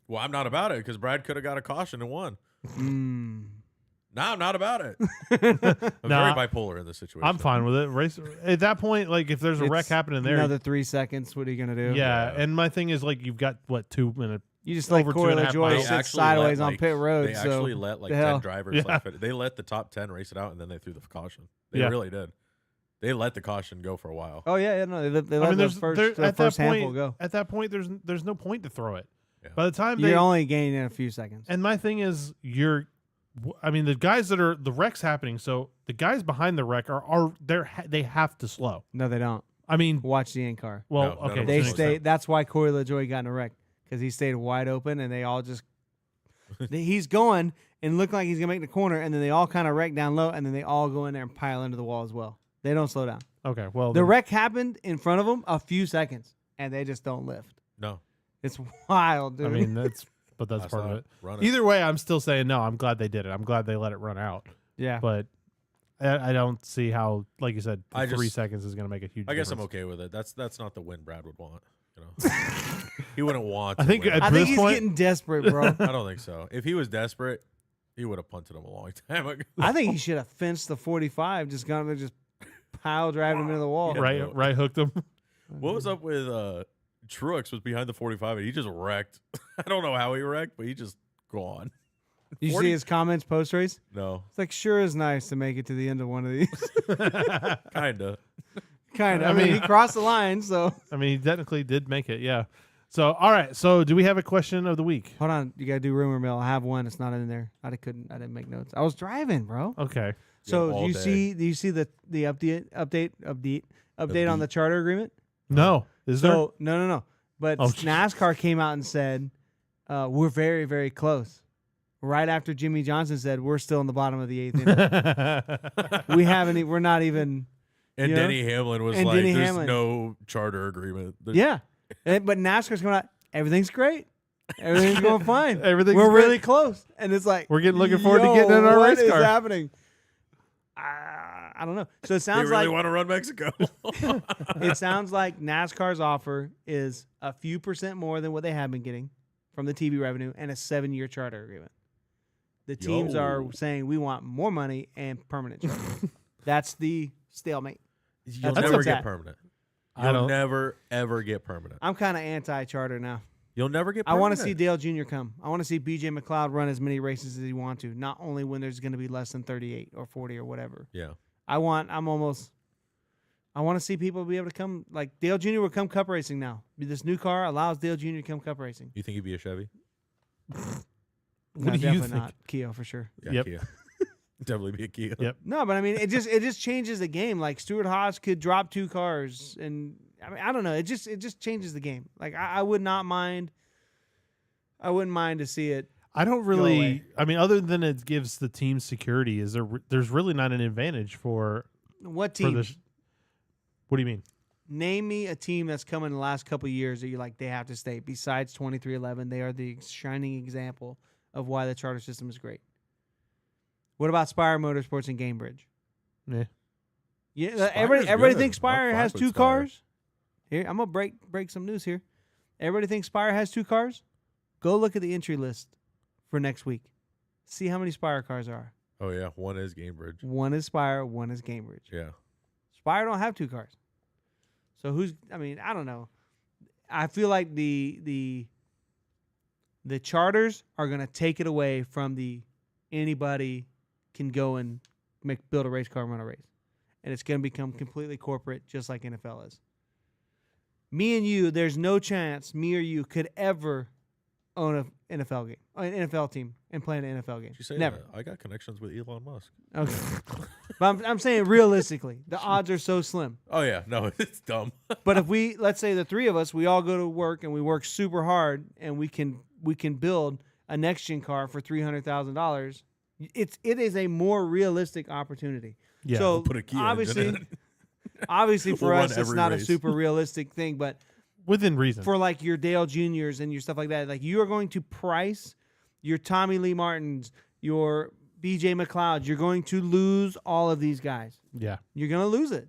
Well, I'm not about it because Brad could have got a caution and won. Mm. No, I'm not about it. I'm Nah, very bipolar in this situation. I'm fine with it. Race at that point, like if there's a wreck It's happening there, Another 3 seconds. What are you gonna do? yeah. Yeah. And my thing is like you've got what 2 minutes. You just like Over Corey 2.5 LaJoy miles. They sits actually sideways let, on like- pit road. They so actually let like the 10 hell? drivers Yeah. left it. They let the top 10 race it out, and then they threw the caution. They Yeah. really did. They let the caution go for a while. Oh yeah, no, they I let mean, the there's first, there, the at first that handful point. go. At that point, there's no point to throw it. Yeah. By the time You're they only gaining in a few seconds. and my thing is I mean the guys that are the wreck's happening. So the guys behind the wreck are they have to slow. No, they don't. I mean, Watch the in-car. well, No, none of okay, them They slow stay. down. That's why Corey LaJoy got in a wreck because he stayed wide open, and they all just. He's going and look like he's gonna make the corner, and then they all kind of wreck down low, and then they all go in there and pile into the wall as well. They don't slow down. okay. Well, The then- wreck happened in front of them a few seconds, and they just don't lift. No. It's wild, dude. I mean that's part That's of not- it. Run it. Either way, I'm still saying no. I'm glad they did it. I'm glad they let it run out. yeah. But I don't see how, like you said, I 3 just- seconds is going to make a huge. I guess I'm difference. okay with it. That's not the win Brad would want. You know, he wouldn't want. To I think win. at I this think he's point- getting desperate, bro. I don't think so. If he was desperate, he would have punted him a long time ago. I think he should have fenced the 45, just gone and just pile driving him into the wall. Yeah. Right hooked him. What was up with Truex was behind the 45 and he just wrecked. I don't know how he wrecked, but he just gone. You 40 see his comments post race? No, It's like, sure is nice to make it to the end of one of these. kinda. Kind of. I I mean, mean- he crossed the line, so. I mean, he technically did make it. Yeah. So all right. So do we have a question of the week? Hold on. You got to do rumor mill. I have one. It's not in there. I didn't make notes. I was driving, bro. Okay. So all do day. you see the update on the charter agreement? No. Is there? So no. But Oh, NASCAR came out and said we're very, very close. Right after Jimmy Johnson said we're still in the bottom of the 8th inning. We haven't. We're not even. And You know? Denny Hamlin was And like, Denny "There's Hamlin. no charter agreement." Yeah. But NASCAR's coming out. Everything's great. Everything's going fine. Everything's We're great. really close, and it's like We're looking forward to getting in our race What is car. happening? I don't know. So it They sounds really like want to run Mexico. it sounds like NASCAR's offer is a few percent more than what they have been getting from the TV revenue and a 7-year charter agreement. The teams are saying we want more money and permanent charter. That's the stalemate. You'll That's never what's get at. permanent. I You'll don't- never ever get permanent. I'm kind of anti-charter now. You'll never get I permanent. want to see Dale Jr. come. I want to see BJ McLeod run as many races as he wants to, not only when there's going to be less than 38 or 40 or whatever. Yeah. I want to see people be able to come, like Dale Jr. will come cup racing now. This new car allows Dale Jr. to come cup racing. You think he'd be a Chevy? What do you definitely think? not. Kia for sure. Yeah, Yep. Kia. Definitely be a Kia. Yep. No, but I mean, it just changes the game. Like Stuart Haas could drop 2 cars, and I mean, I don't know. It just changes the game. Like I would not mind. I wouldn't mind to see it. I don't away. really. I mean, other than it gives the team security, is there? There's really not an advantage for What for team? this. What do you mean? Name me a team that's come in the last couple of years that you're like they have to stay. Besides 2311, they are the shining example of why the charter system is great. What about Spire Motorsports and Gamebridge? Yeah. Yeah, Spire's everybody good. thinks Spire I'm has fine 2 with Spire. cars. Here, I'm gonna break some news here. Everybody thinks Spire has 2 cars. Go look at the entry list for next week. See how many Spire cars are. Oh yeah, one is Gamebridge. One is Spire, one is Gamebridge. Yeah. Spire don't have 2 cars. So I mean, I don't know. I feel like the charters are going to take it away from anybody can go and build a race car and run a race. And it's going to become completely corporate, just like NFL is. Me and you, there's no chance me or you could ever own an NFL game, an NFL team, and play an NFL game. Did you say Never. that? I got connections with Elon Musk. Okay. But I'm saying realistically, the odds are so slim. Oh yeah, no, it's dumb. But if let's say the 3 of us, we all go to work and we work super hard and we can build a next gen car for $300,000. It is a more realistic opportunity. Yeah. So Put a Kia obviously, engine in it. obviously for We'll run us, it's every not a race. super realistic thing. But Within reason. for like your Dale Juniors and your stuff like that, like you are going to price your Tommy Lee Martins, your BJ McLeod. You're going to lose all of these guys. Yeah. You're going to lose it.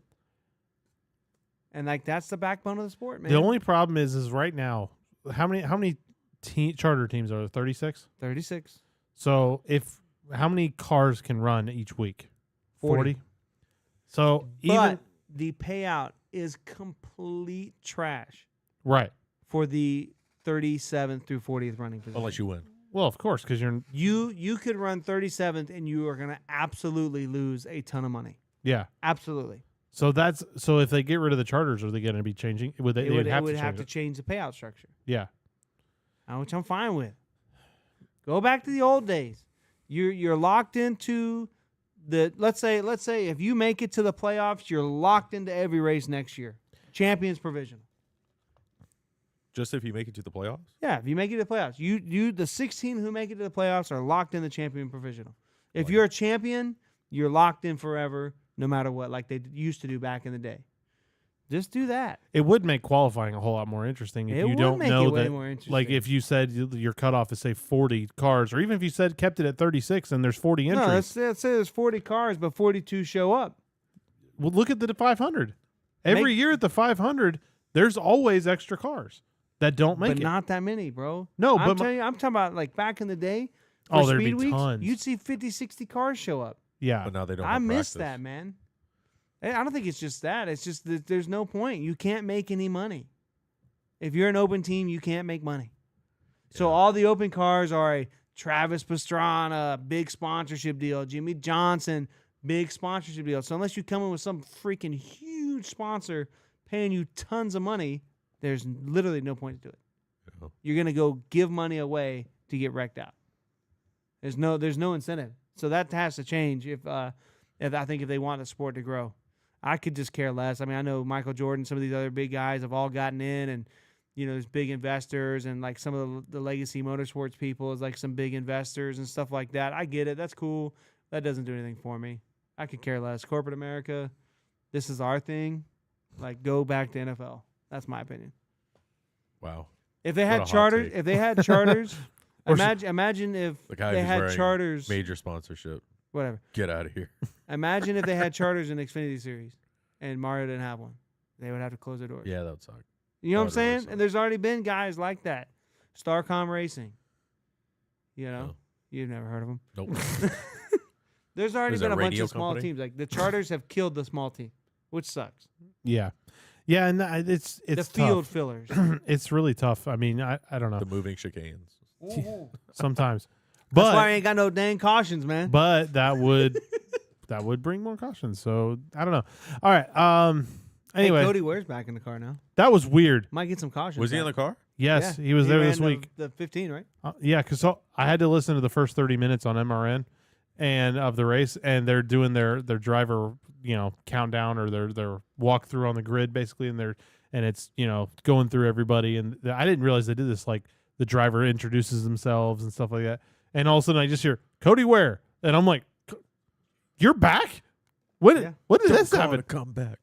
And like that's the backbone of the sport, man. The only problem is right now, how many charter teams are there? 36. 36. So how many cars can run each week? 40. So even But the payout is complete trash right. for the 37th through 40th running position. Unless you win. Well, of course, because you're You could run 37th and you are going to absolutely lose a ton of money. yeah. Absolutely. So if they get rid of the charters, are they going to be changing? Would they? It They would have have, to change to it. change the payout structure, Yeah. which I'm fine with. Go back to the old days. You're locked into let's say if you make it to the playoffs, you're locked into every race next year. Champions provisional. Just if you make it to the playoffs? Yeah, if you make it to the playoffs, you the 16 who make it to the playoffs are locked in the champion provisional. If you're a champion, you're locked in forever, no matter what, like they used to do back in the day. Just do that. It would make qualifying a whole lot more interesting if It you would don't make know it way that. more interesting. Like if you said your cutoff is say 40 cars, or even if you said kept it at 36 and there's 40 entries. No, let's say there's 40 cars, but 42 show up. Well, look at the 500. Every year at the 500, there's always extra cars that don't make But it. not that many, bro. No, I'm but telling you, I'm talking about like back in the day. Oh, for there'd be speed weeks, tons. You'd see 50, 60 cars show up. Yeah. But now they don't I have miss practice. that, man. I don't think it's just that. It's just that there's no point. You can't make any money. If you're an open team, you can't make money. So Yeah. all the open cars are a Travis Pastrana, big sponsorship deal. Jimmy Johnson, big sponsorship deal. So unless you come in with some freaking huge sponsor paying you tons of money, there's literally no point to do it. Yeah. You're going to go give money away to get wrecked out. There's no incentive. So that has to change if I think if they want the sport to grow. I could just care less. I mean, I know Michael Jordan, some of these other big guys have all gotten in, and there's big investors, and like some of the legacy motorsports people is like some big investors and stuff like that. I get it. That's cool. That doesn't do anything for me. I could care less. Corporate America, this is our thing. Like, go back to NFL. That's my opinion. Wow. If they What a had hot charters, take. if they had charters, Or imagine if The guy they who's had wearing charters. major sponsorship. Whatever. Get out of here. Imagine if they had charters in Xfinity Series, and Mario didn't have one. They would have to close their doors. Yeah, that would suck. You know what I'm That would really saying? suck. And there's already been guys like that. Starcom Racing. You know, No. you've never heard of them. Nope. There's already Is been that a bunch radio of small company? teams. Like the charters have killed the small team, which sucks. Yeah. Yeah, and it's The tough. field fillers. It's really tough. I mean, I don't know. The moving chicanes. Sometimes. That's why I But ain't got no dang cautions, man. that would bring more cautions. So I don't know. All right. Anyway, hey, Cody Ware's back in the car now. that was weird. Might get some cautions. Was he in back. the car? Yes, Yeah, he was there ran this week. The 15, right? Yeah, because I had to listen to the first 30 minutes on MRN and of the race, and they're doing their driver, countdown or their walkthrough on the grid basically, and it's going through everybody, and I didn't realize they did this. Like the driver introduces themselves and stuff like that, and all of a sudden I just hear Cody Ware, and I'm like, "You're back? When Yeah. when did this Call it happen?" a comeback.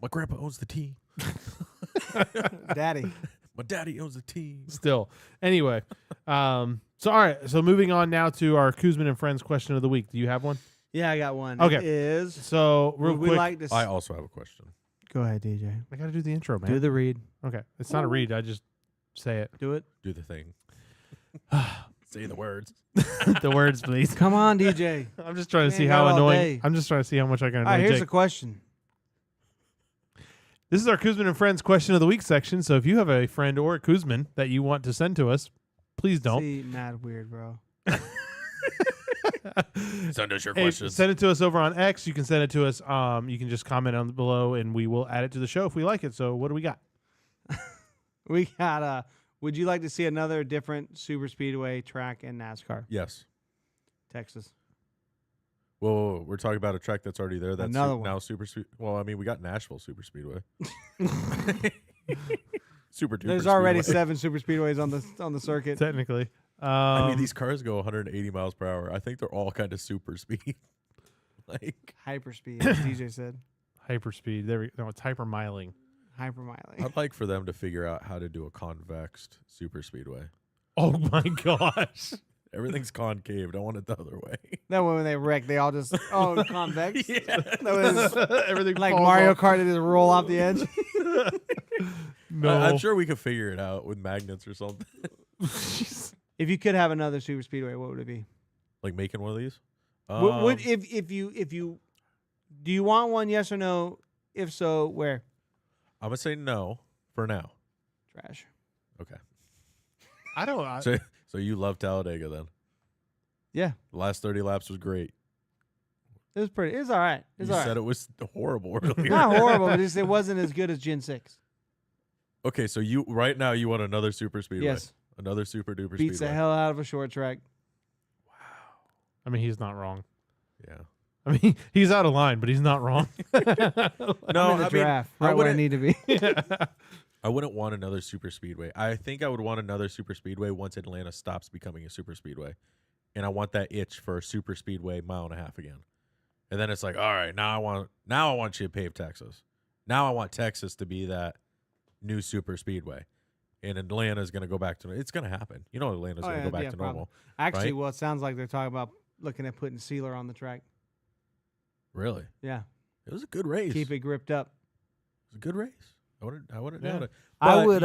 My grandpa owns the team. Daddy. My daddy owns the team. Still, anyway, so all right, so moving on now to our Kuzman and Friends question of the week. Do you have one? Yeah, I got one. Okay. It is. So real Would we quick, like to I also have a question. Go ahead, DJ. I got to do the intro, man. Do the read. Okay, it's not a read. I just say it. Do it. Do the thing. Say the words. The words, please. Come on, DJ. I'm just trying to Man, see got how all annoying. day. I'm just trying to see how much I can All annoy right, here's Jake. the question. This is our Kuzman and Friends question of the week section. So if you have a friend or a Kuzman that you want to send to us, please don't. See, mad weird, bro. Send us your Hey, questions. send it to us over on X. You can send it to us. You can just comment on below, and we will add it to the show if we like it. So what do we got? We got would you like to see another different super speedway track in NASCAR? Yes. Texas. Whoa, we're talking about a track that's already there. That's Another one. now super speed. Well, I mean, we got Nashville Super Speedway. Super duper. There's already Speedway. 7 super speedways on the circuit. Technically, I mean, these cars go 180 miles per hour. I think they're all kind of super speed. Like, Hyperspeed, as DJ said. hyperspeed. There we no, it's hypermiling. Hypermiling. I'd like for them to figure out how to do a convexed super speedway. Oh my gosh! Everything's concaved. I want it the other way. That way when they wreck, they all just convex. That was Everything like falls Mario off. Kart, they just roll off the edge. No, I'm sure we could figure it out with magnets or something. If you could have another super speedway, what would it be? Like making one of these. Would if you do you want one? Yes or no? If so, where? I'm gonna say no for now. Trash. Okay. I don't. So you love Talladega then? Yeah, The last 30 laps was great. it was pretty. It was all right. It was You all said right. it was horrible earlier. Not horrible, but it wasn't as good as Gen 6. Okay, so you right now you want another super speedway. Yes, Another super duper beats speedway. the hell out of a short track. I mean, he's not wrong. Yeah. I mean, he's out of line, but he's not wrong. No, I'm in the I mean, draft, I right where I wouldn't- need to be. I wouldn't want another super speedway. I think I would want another super speedway once Atlanta stops becoming a super speedway. And I want that itch for a super speedway mile and a half again. And then it's like, all right, now I want you to pave Texas. Now I want Texas to be that new super speedway. And Atlanta's going to go back to it's going to happen. You know Atlanta's going to go back to probably. normal. Actually, right? well, it sounds like they're talking about looking at putting sealer on the track. Really? Yeah, It was a good race. keep it gripped up. It was a good race. I wouldn't Yeah. doubt it. I But would,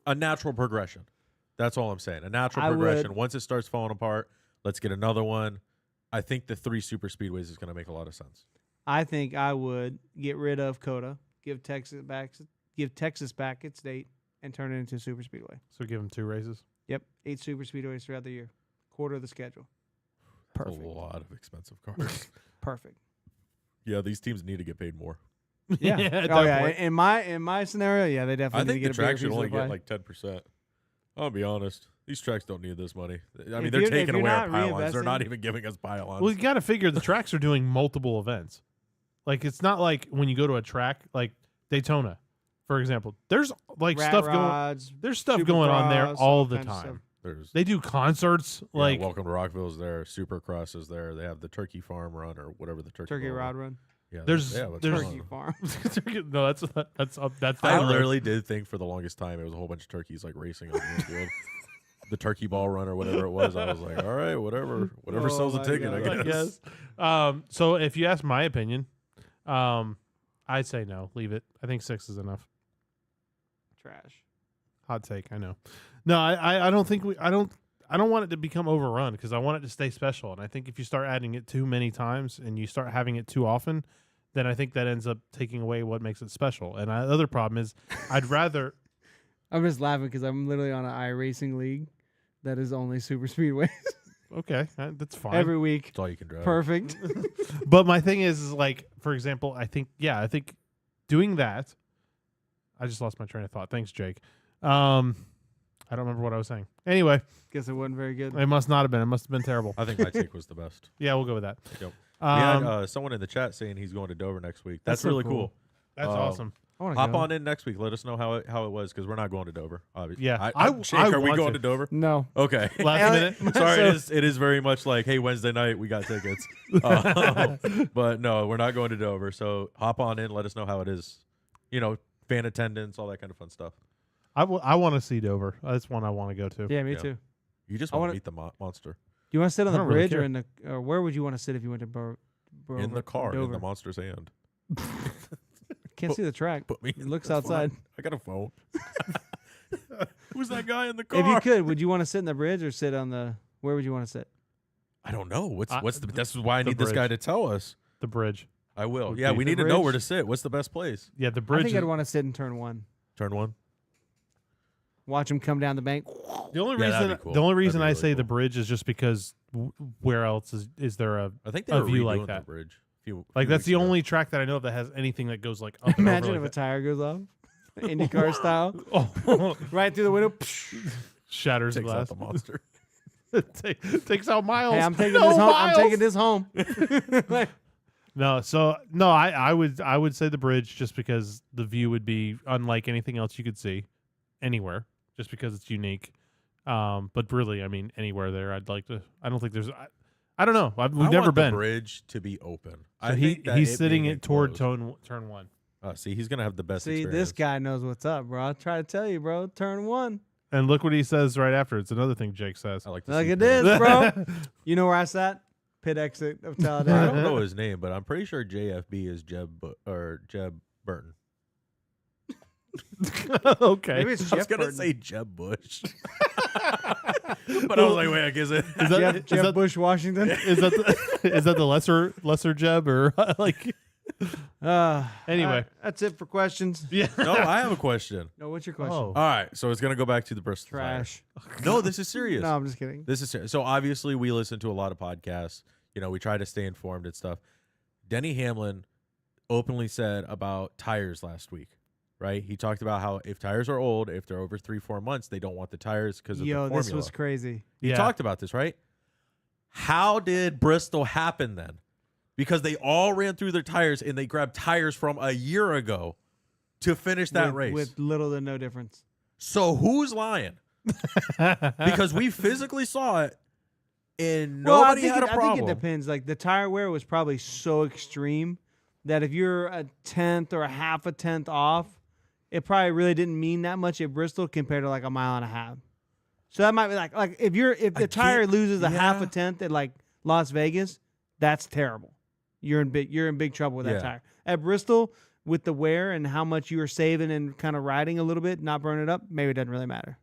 a natural progression. That's all I'm saying. A natural I would- progression. Once it starts falling apart, let's get another one. I think the 3 super speedways is going to make a lot of sense. I think I would get rid of COTA, give Texas back its date, and turn it into a super speedway. So give him 2 races. Yep, 8 super speedways throughout the year, quarter of the schedule. Perfect. A lot of expensive cars. Perfect. Yeah, these teams need to get paid more. Yeah. at Oh that yeah. point. In my scenario, yeah, they I definitely think need the to get a track bigger should piece only of the get pie. like 10%. I'll be honest. These tracks don't need this money. I mean, If they're you're- if taking you're away our not pylons. They're not reinvesting- even giving us pylons. Well, you got to figure the tracks are doing multiple events. Like it's not like when you go to a track like Daytona, for example. There's like Rat stuff going. rods, There's stuff going on there Supercross, all the kinds of time. stuff. There's They do concerts like Welcome to Rockville's there. Supercross is there. They have the Turkey Farm Run or whatever the Turkey Turkey Farm Rod Run. Yeah, There's what's there's going Turkey on? farm. no, that's I the- literally did think for the longest time it was a whole bunch of turkeys like racing on the field. The turkey ball run or whatever it was. I was like, all right, whatever Oh sells a my ticket, God. I I guess. guess. So if you ask my opinion, I'd say no, leave it. I think 6 is enough. Trash. Hot take, I know. No, I don't think I don't want it to become overrun because I want it to stay special. And I think if you start adding it too many times and you start having it too often, then I think that ends up taking away what makes it special. And the other problem is I'd rather I'm just laughing because I'm literally on an iRacing league that is only super speedways okay, that's fine. every week. That's all you can drive. Perfect. But my thing is like, for example, I think doing that. I just lost my train of thought. Thanks, Jake. I don't remember what I was saying. Anyway, Guess it wasn't very good. it must not have been. It must have been terrible. I think my take was the best. Yeah, we'll go with that. Yep. We had Um, someone in the chat saying he's going to Dover next week. That's That's so really cool. cool. that's awesome. I want to Hop go. on in next week. Let us know how it was because we're not going to Dover. Obviously. Yeah, Shake, I are we want going to. to Dover? No. Okay. Last minute. Sorry, So- it is very much like, hey, Wednesday night we got tickets, but no, we're not going to Dover. So hop on in. Let us know how it is. Fan attendance, all that kind of fun stuff. I want to see Dover. That's one I want to go to. Yeah, me Yeah. too. You just I want wanna- to meet the monster Do you want to sit on I the don't really bridge or care. in the or where would you want to sit if you went to in the car in Dover? the monster's hand. Can't see the track. Put me. It looks that's fine. outside. I got a phone. Who's that guy in the car? If you could, would you want to sit in the bridge or sit on the? Where would you want to sit? I don't know. What's the? the- That's why I the need this guy bridge. to tell us. The bridge. I will. Would Yeah, be we the need to know where bridge. to sit. What's the best place? Yeah, the I bridge. think is- I'd want to sit in turn 1. Turn 1. Watch him come down the bank. the only Yeah, that'd reason be cool. the only That'd reason be I really say the cool. bridge is just because where else is there a I think they A were view redoing like the that. bridge. like that's weeks the ago. only track that I know of that has anything that goes like up and Imagine over if a like tire goes off, IndyCar style, oh, right through the window. shatters takes out glass. the monster. Takes out miles. Hey, I'm taking No, this home. I'm Miles! taking this home. No, so no, I would say the bridge just because the view would be unlike anything else you could see anywhere, just because it's unique. But really, I mean, anywhere there, I'd like to. I don't think there's. I don't know. We've I never want been. the bridge to be open. So I he think that he's sitting being it toward enclosed- turn 1. See, he's gonna have the best. See, experience. this guy knows what's up, bro. I try to tell you, bro. Turn 1. And look what he says right after. It's another thing Jake says. I like to Look see at pit. this, bro. You know where I sat? Pit exit of I Talladega. don't know his name, but I'm pretty sure JFB is Jeb Burton. Okay. Maybe it's I was Jeff gonna Burton. say Jeb Bush, but I was like, wait, I guess it. Is that, is Jeff that, Bush, Washington. is that the lesser Jeb or like anyway? all right, that's it for questions. Yeah. No, I have a question. No, what's your question? Oh. All right, so it's gonna go back to the Bristol tire. Trash. No, this is serious. No, I'm just kidding. This is serious. So obviously we listen to a lot of podcasts. We try to stay informed and stuff. Denny Hamlin openly said about tires last week, right? He talked about how if tires are old, if they're over 3-4 months, they don't want the tires because of the Yo, formula. this was crazy. He Yeah. talked about this, right? How did Bristol happen then? Because they all ran through their tires and they grabbed tires from a year ago to finish that race. with little to no difference. So who's lying? Because we physically saw it and Well, I nobody think had a I think problem. it depends. Like the tire wear was probably so extreme that if you're a tenth or a half a tenth off, it probably really didn't mean that much at Bristol compared to like a mile and a half. So that might be like if the tire can't- loses a half a yeah. tenth at like Las Vegas, that's terrible. You're in big trouble with that Yeah. tire. At Bristol, with the wear and how much you were saving and kind of riding a little bit, not burning it up, maybe it doesn't really matter.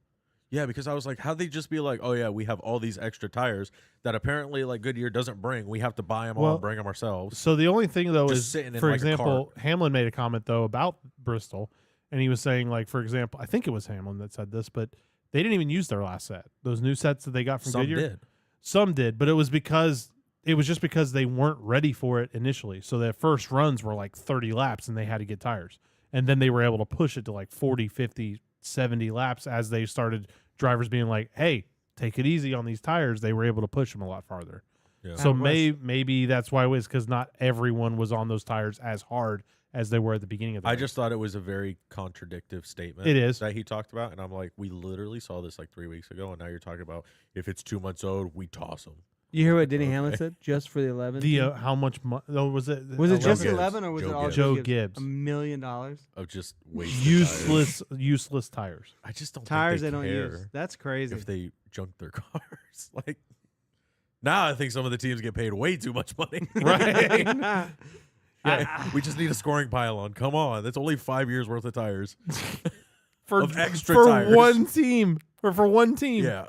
Yeah, because I was like, how'd they just be like, oh, yeah, we have all these extra tires that apparently like Goodyear doesn't bring. We have to buy them all Well, and bring them ourselves. So the only thing though Just is, sitting in for like a example, Hamlin made a comment though about Bristol, and he was saying like, for example, I think it was Hamlin that said this, but they didn't even use their last set. Those new sets that they got from Some Goodyear, did. some did, but it was just because they weren't ready for it initially. So their first runs were like 30 laps, and they had to get tires, and then they were able to push it to like 40, 50, 70 laps as they started. Drivers being like, "Hey, take it easy on these tires." They were able to push them a lot farther. Yeah. So Wes- maybe that's why it was, because not everyone was on those tires as hard as they were at the beginning of the I race. just thought it was a very contradictive statement. It is. that he talked about, and I'm like, we literally saw this like 3 weeks ago, and now you're talking about if it's 2 months old, we toss them. You hear what Denny Hamlin said? Just for the 11. The how much? Was it? was it just Gibbs. 11 or was Joe it all Gibbs. Joe Gibbs? Gibbs. $1 million. Of just wasted Useless tires. I just don't Tires think they don't care use. That's crazy. if they junk their cars. Like now, I think some of the teams get paid way too much money. Right. Yeah, we just need a scoring pylon. Come on, that's only 5 years worth of tires. Of extra for tires. one team or for one team. Yeah,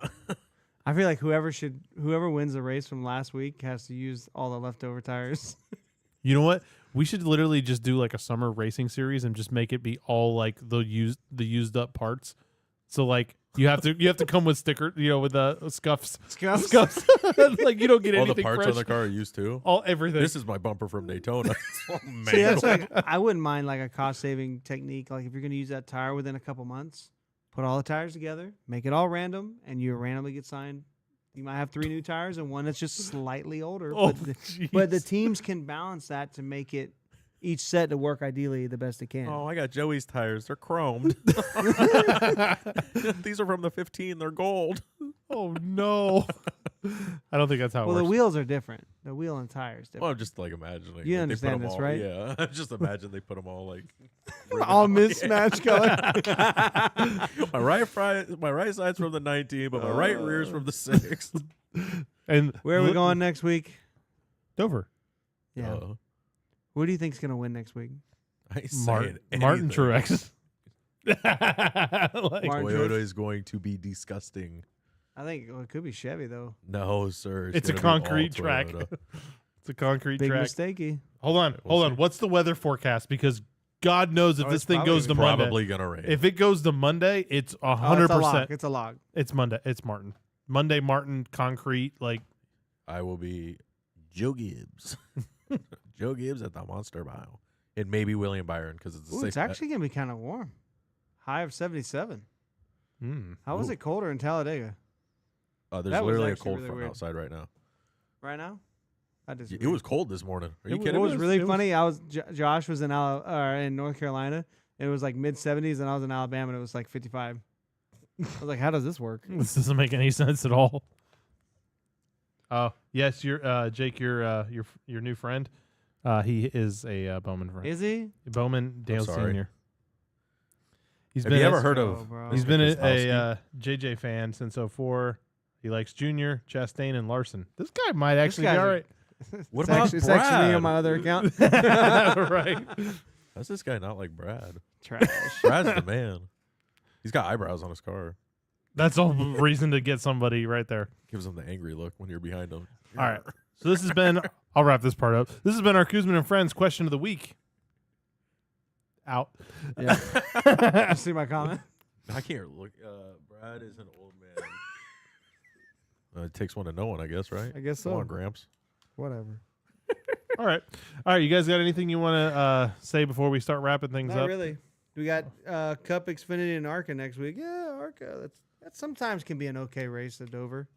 I feel like whoever wins the race from last week has to use all the leftover tires. You know what? We should literally just do like a summer racing series and just make it be all like the used up parts. So like you have to come with sticker, with the scuffs. Like you don't get all anything the parts fresh. on the car are used too. Everything. This is my bumper from Daytona. Oh, man. See, that's like I wouldn't mind like a cost saving technique. Like if you're gonna use that tire within a couple months, put all the tires together, make it all random, and you randomly get signed. You might have 3 new tires and one that's just slightly older. But the teams can balance that to make it each set to work ideally the best it can. Oh, I got Joey's tires. They're chromed. These are from the 15. They're gold. Oh no. I don't think that's how it well, works. the wheels are different. The wheel and tires different. Well, I'm just like imagining. You like, understand they put this, them all, right? Yeah, just imagine they put them all like all mismatched color. my right side's from the 19, but my right rear's from the 6. And Where are we going next week? Dover. Yeah. Who do you think's gonna win next week? I ain't Martin saying Truex. Like, Martin Toyota Truex? is going to be disgusting. I think it could be Chevy though. No, sir. it's a gonna be all concrete track. Toyota. It's a concrete Big track. mistakey. Hold on. We'll Hold on. see. What's the weather forecast? Because God knows if Oh, this it's thing goes to Monday. Probably gonna rain. If it goes to Monday, it's 100%. It's a lock. It's Monday. It's Martin. Monday, Martin, concrete. Like, I will be Joe Gibbs. Joe Gibbs at the Monster Mile. And maybe William Byron because it's the Ooh, safe it's bet. actually gonna be kind of warm. High of 77. hmm. How was Ooh. it colder in Talladega There's that was literally a actually cold really front weird. outside right now. right now? I just It was cold this morning. Are you It kidding was me? really funny. I was Josh was in in North Carolina. And it was like mid 70s, and I was in Alabama, and it was like 55. I was like, "How does this work?" This doesn't make any sense at all. Oh yes, you're Jake. Your new friend. He is a Bowman friend. Is he? Bowman Dale sorry. Senior. He's Have been you a- ever heard go, of? bro. He's Mr. been Kostowski? a JJ fan since 04. He likes Junior, Chastain, and Larson. This guy might actually be guy's all a- right. What It's about actually, it's actually me Brad? on my other account. Right. How's this guy not like Brad? Trash. Brad's the man. He's got eyebrows on his car. That's all reason to get somebody right there. Gives him the angry look when you're behind him. All right. So this has been, I'll wrap this part up. This has been our Kuzman and Friends question of the week. Out. Yeah. You see my comment? I can't look. Brad is an old man. It takes one to know one, I guess, right? I guess Come so. on, Gramps. Whatever. All right. All right. You guys got anything you want to say before we start wrapping things Not up? really. We got Cup, Xfinity, and ARCA next week. Yeah, ARCA. That sometimes can be an okay race at Dover.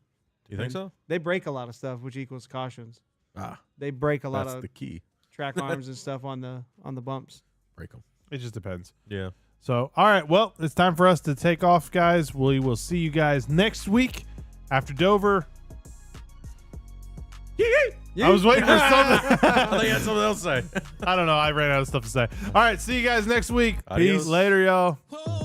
Do you think so? They break a lot of stuff, which equals cautions. Ah, They break a lot that's of the key. track arms and stuff on the bumps. Break them. It just depends. Yeah. So, all right. Well, it's time for us to take off, guys. We will see you guys next week after Dover. I was waiting for something. I thought you had something else to say. I don't know. I ran out of stuff to say. All right. See you guys next week. Adios. Peace. Later, y'all. Oh,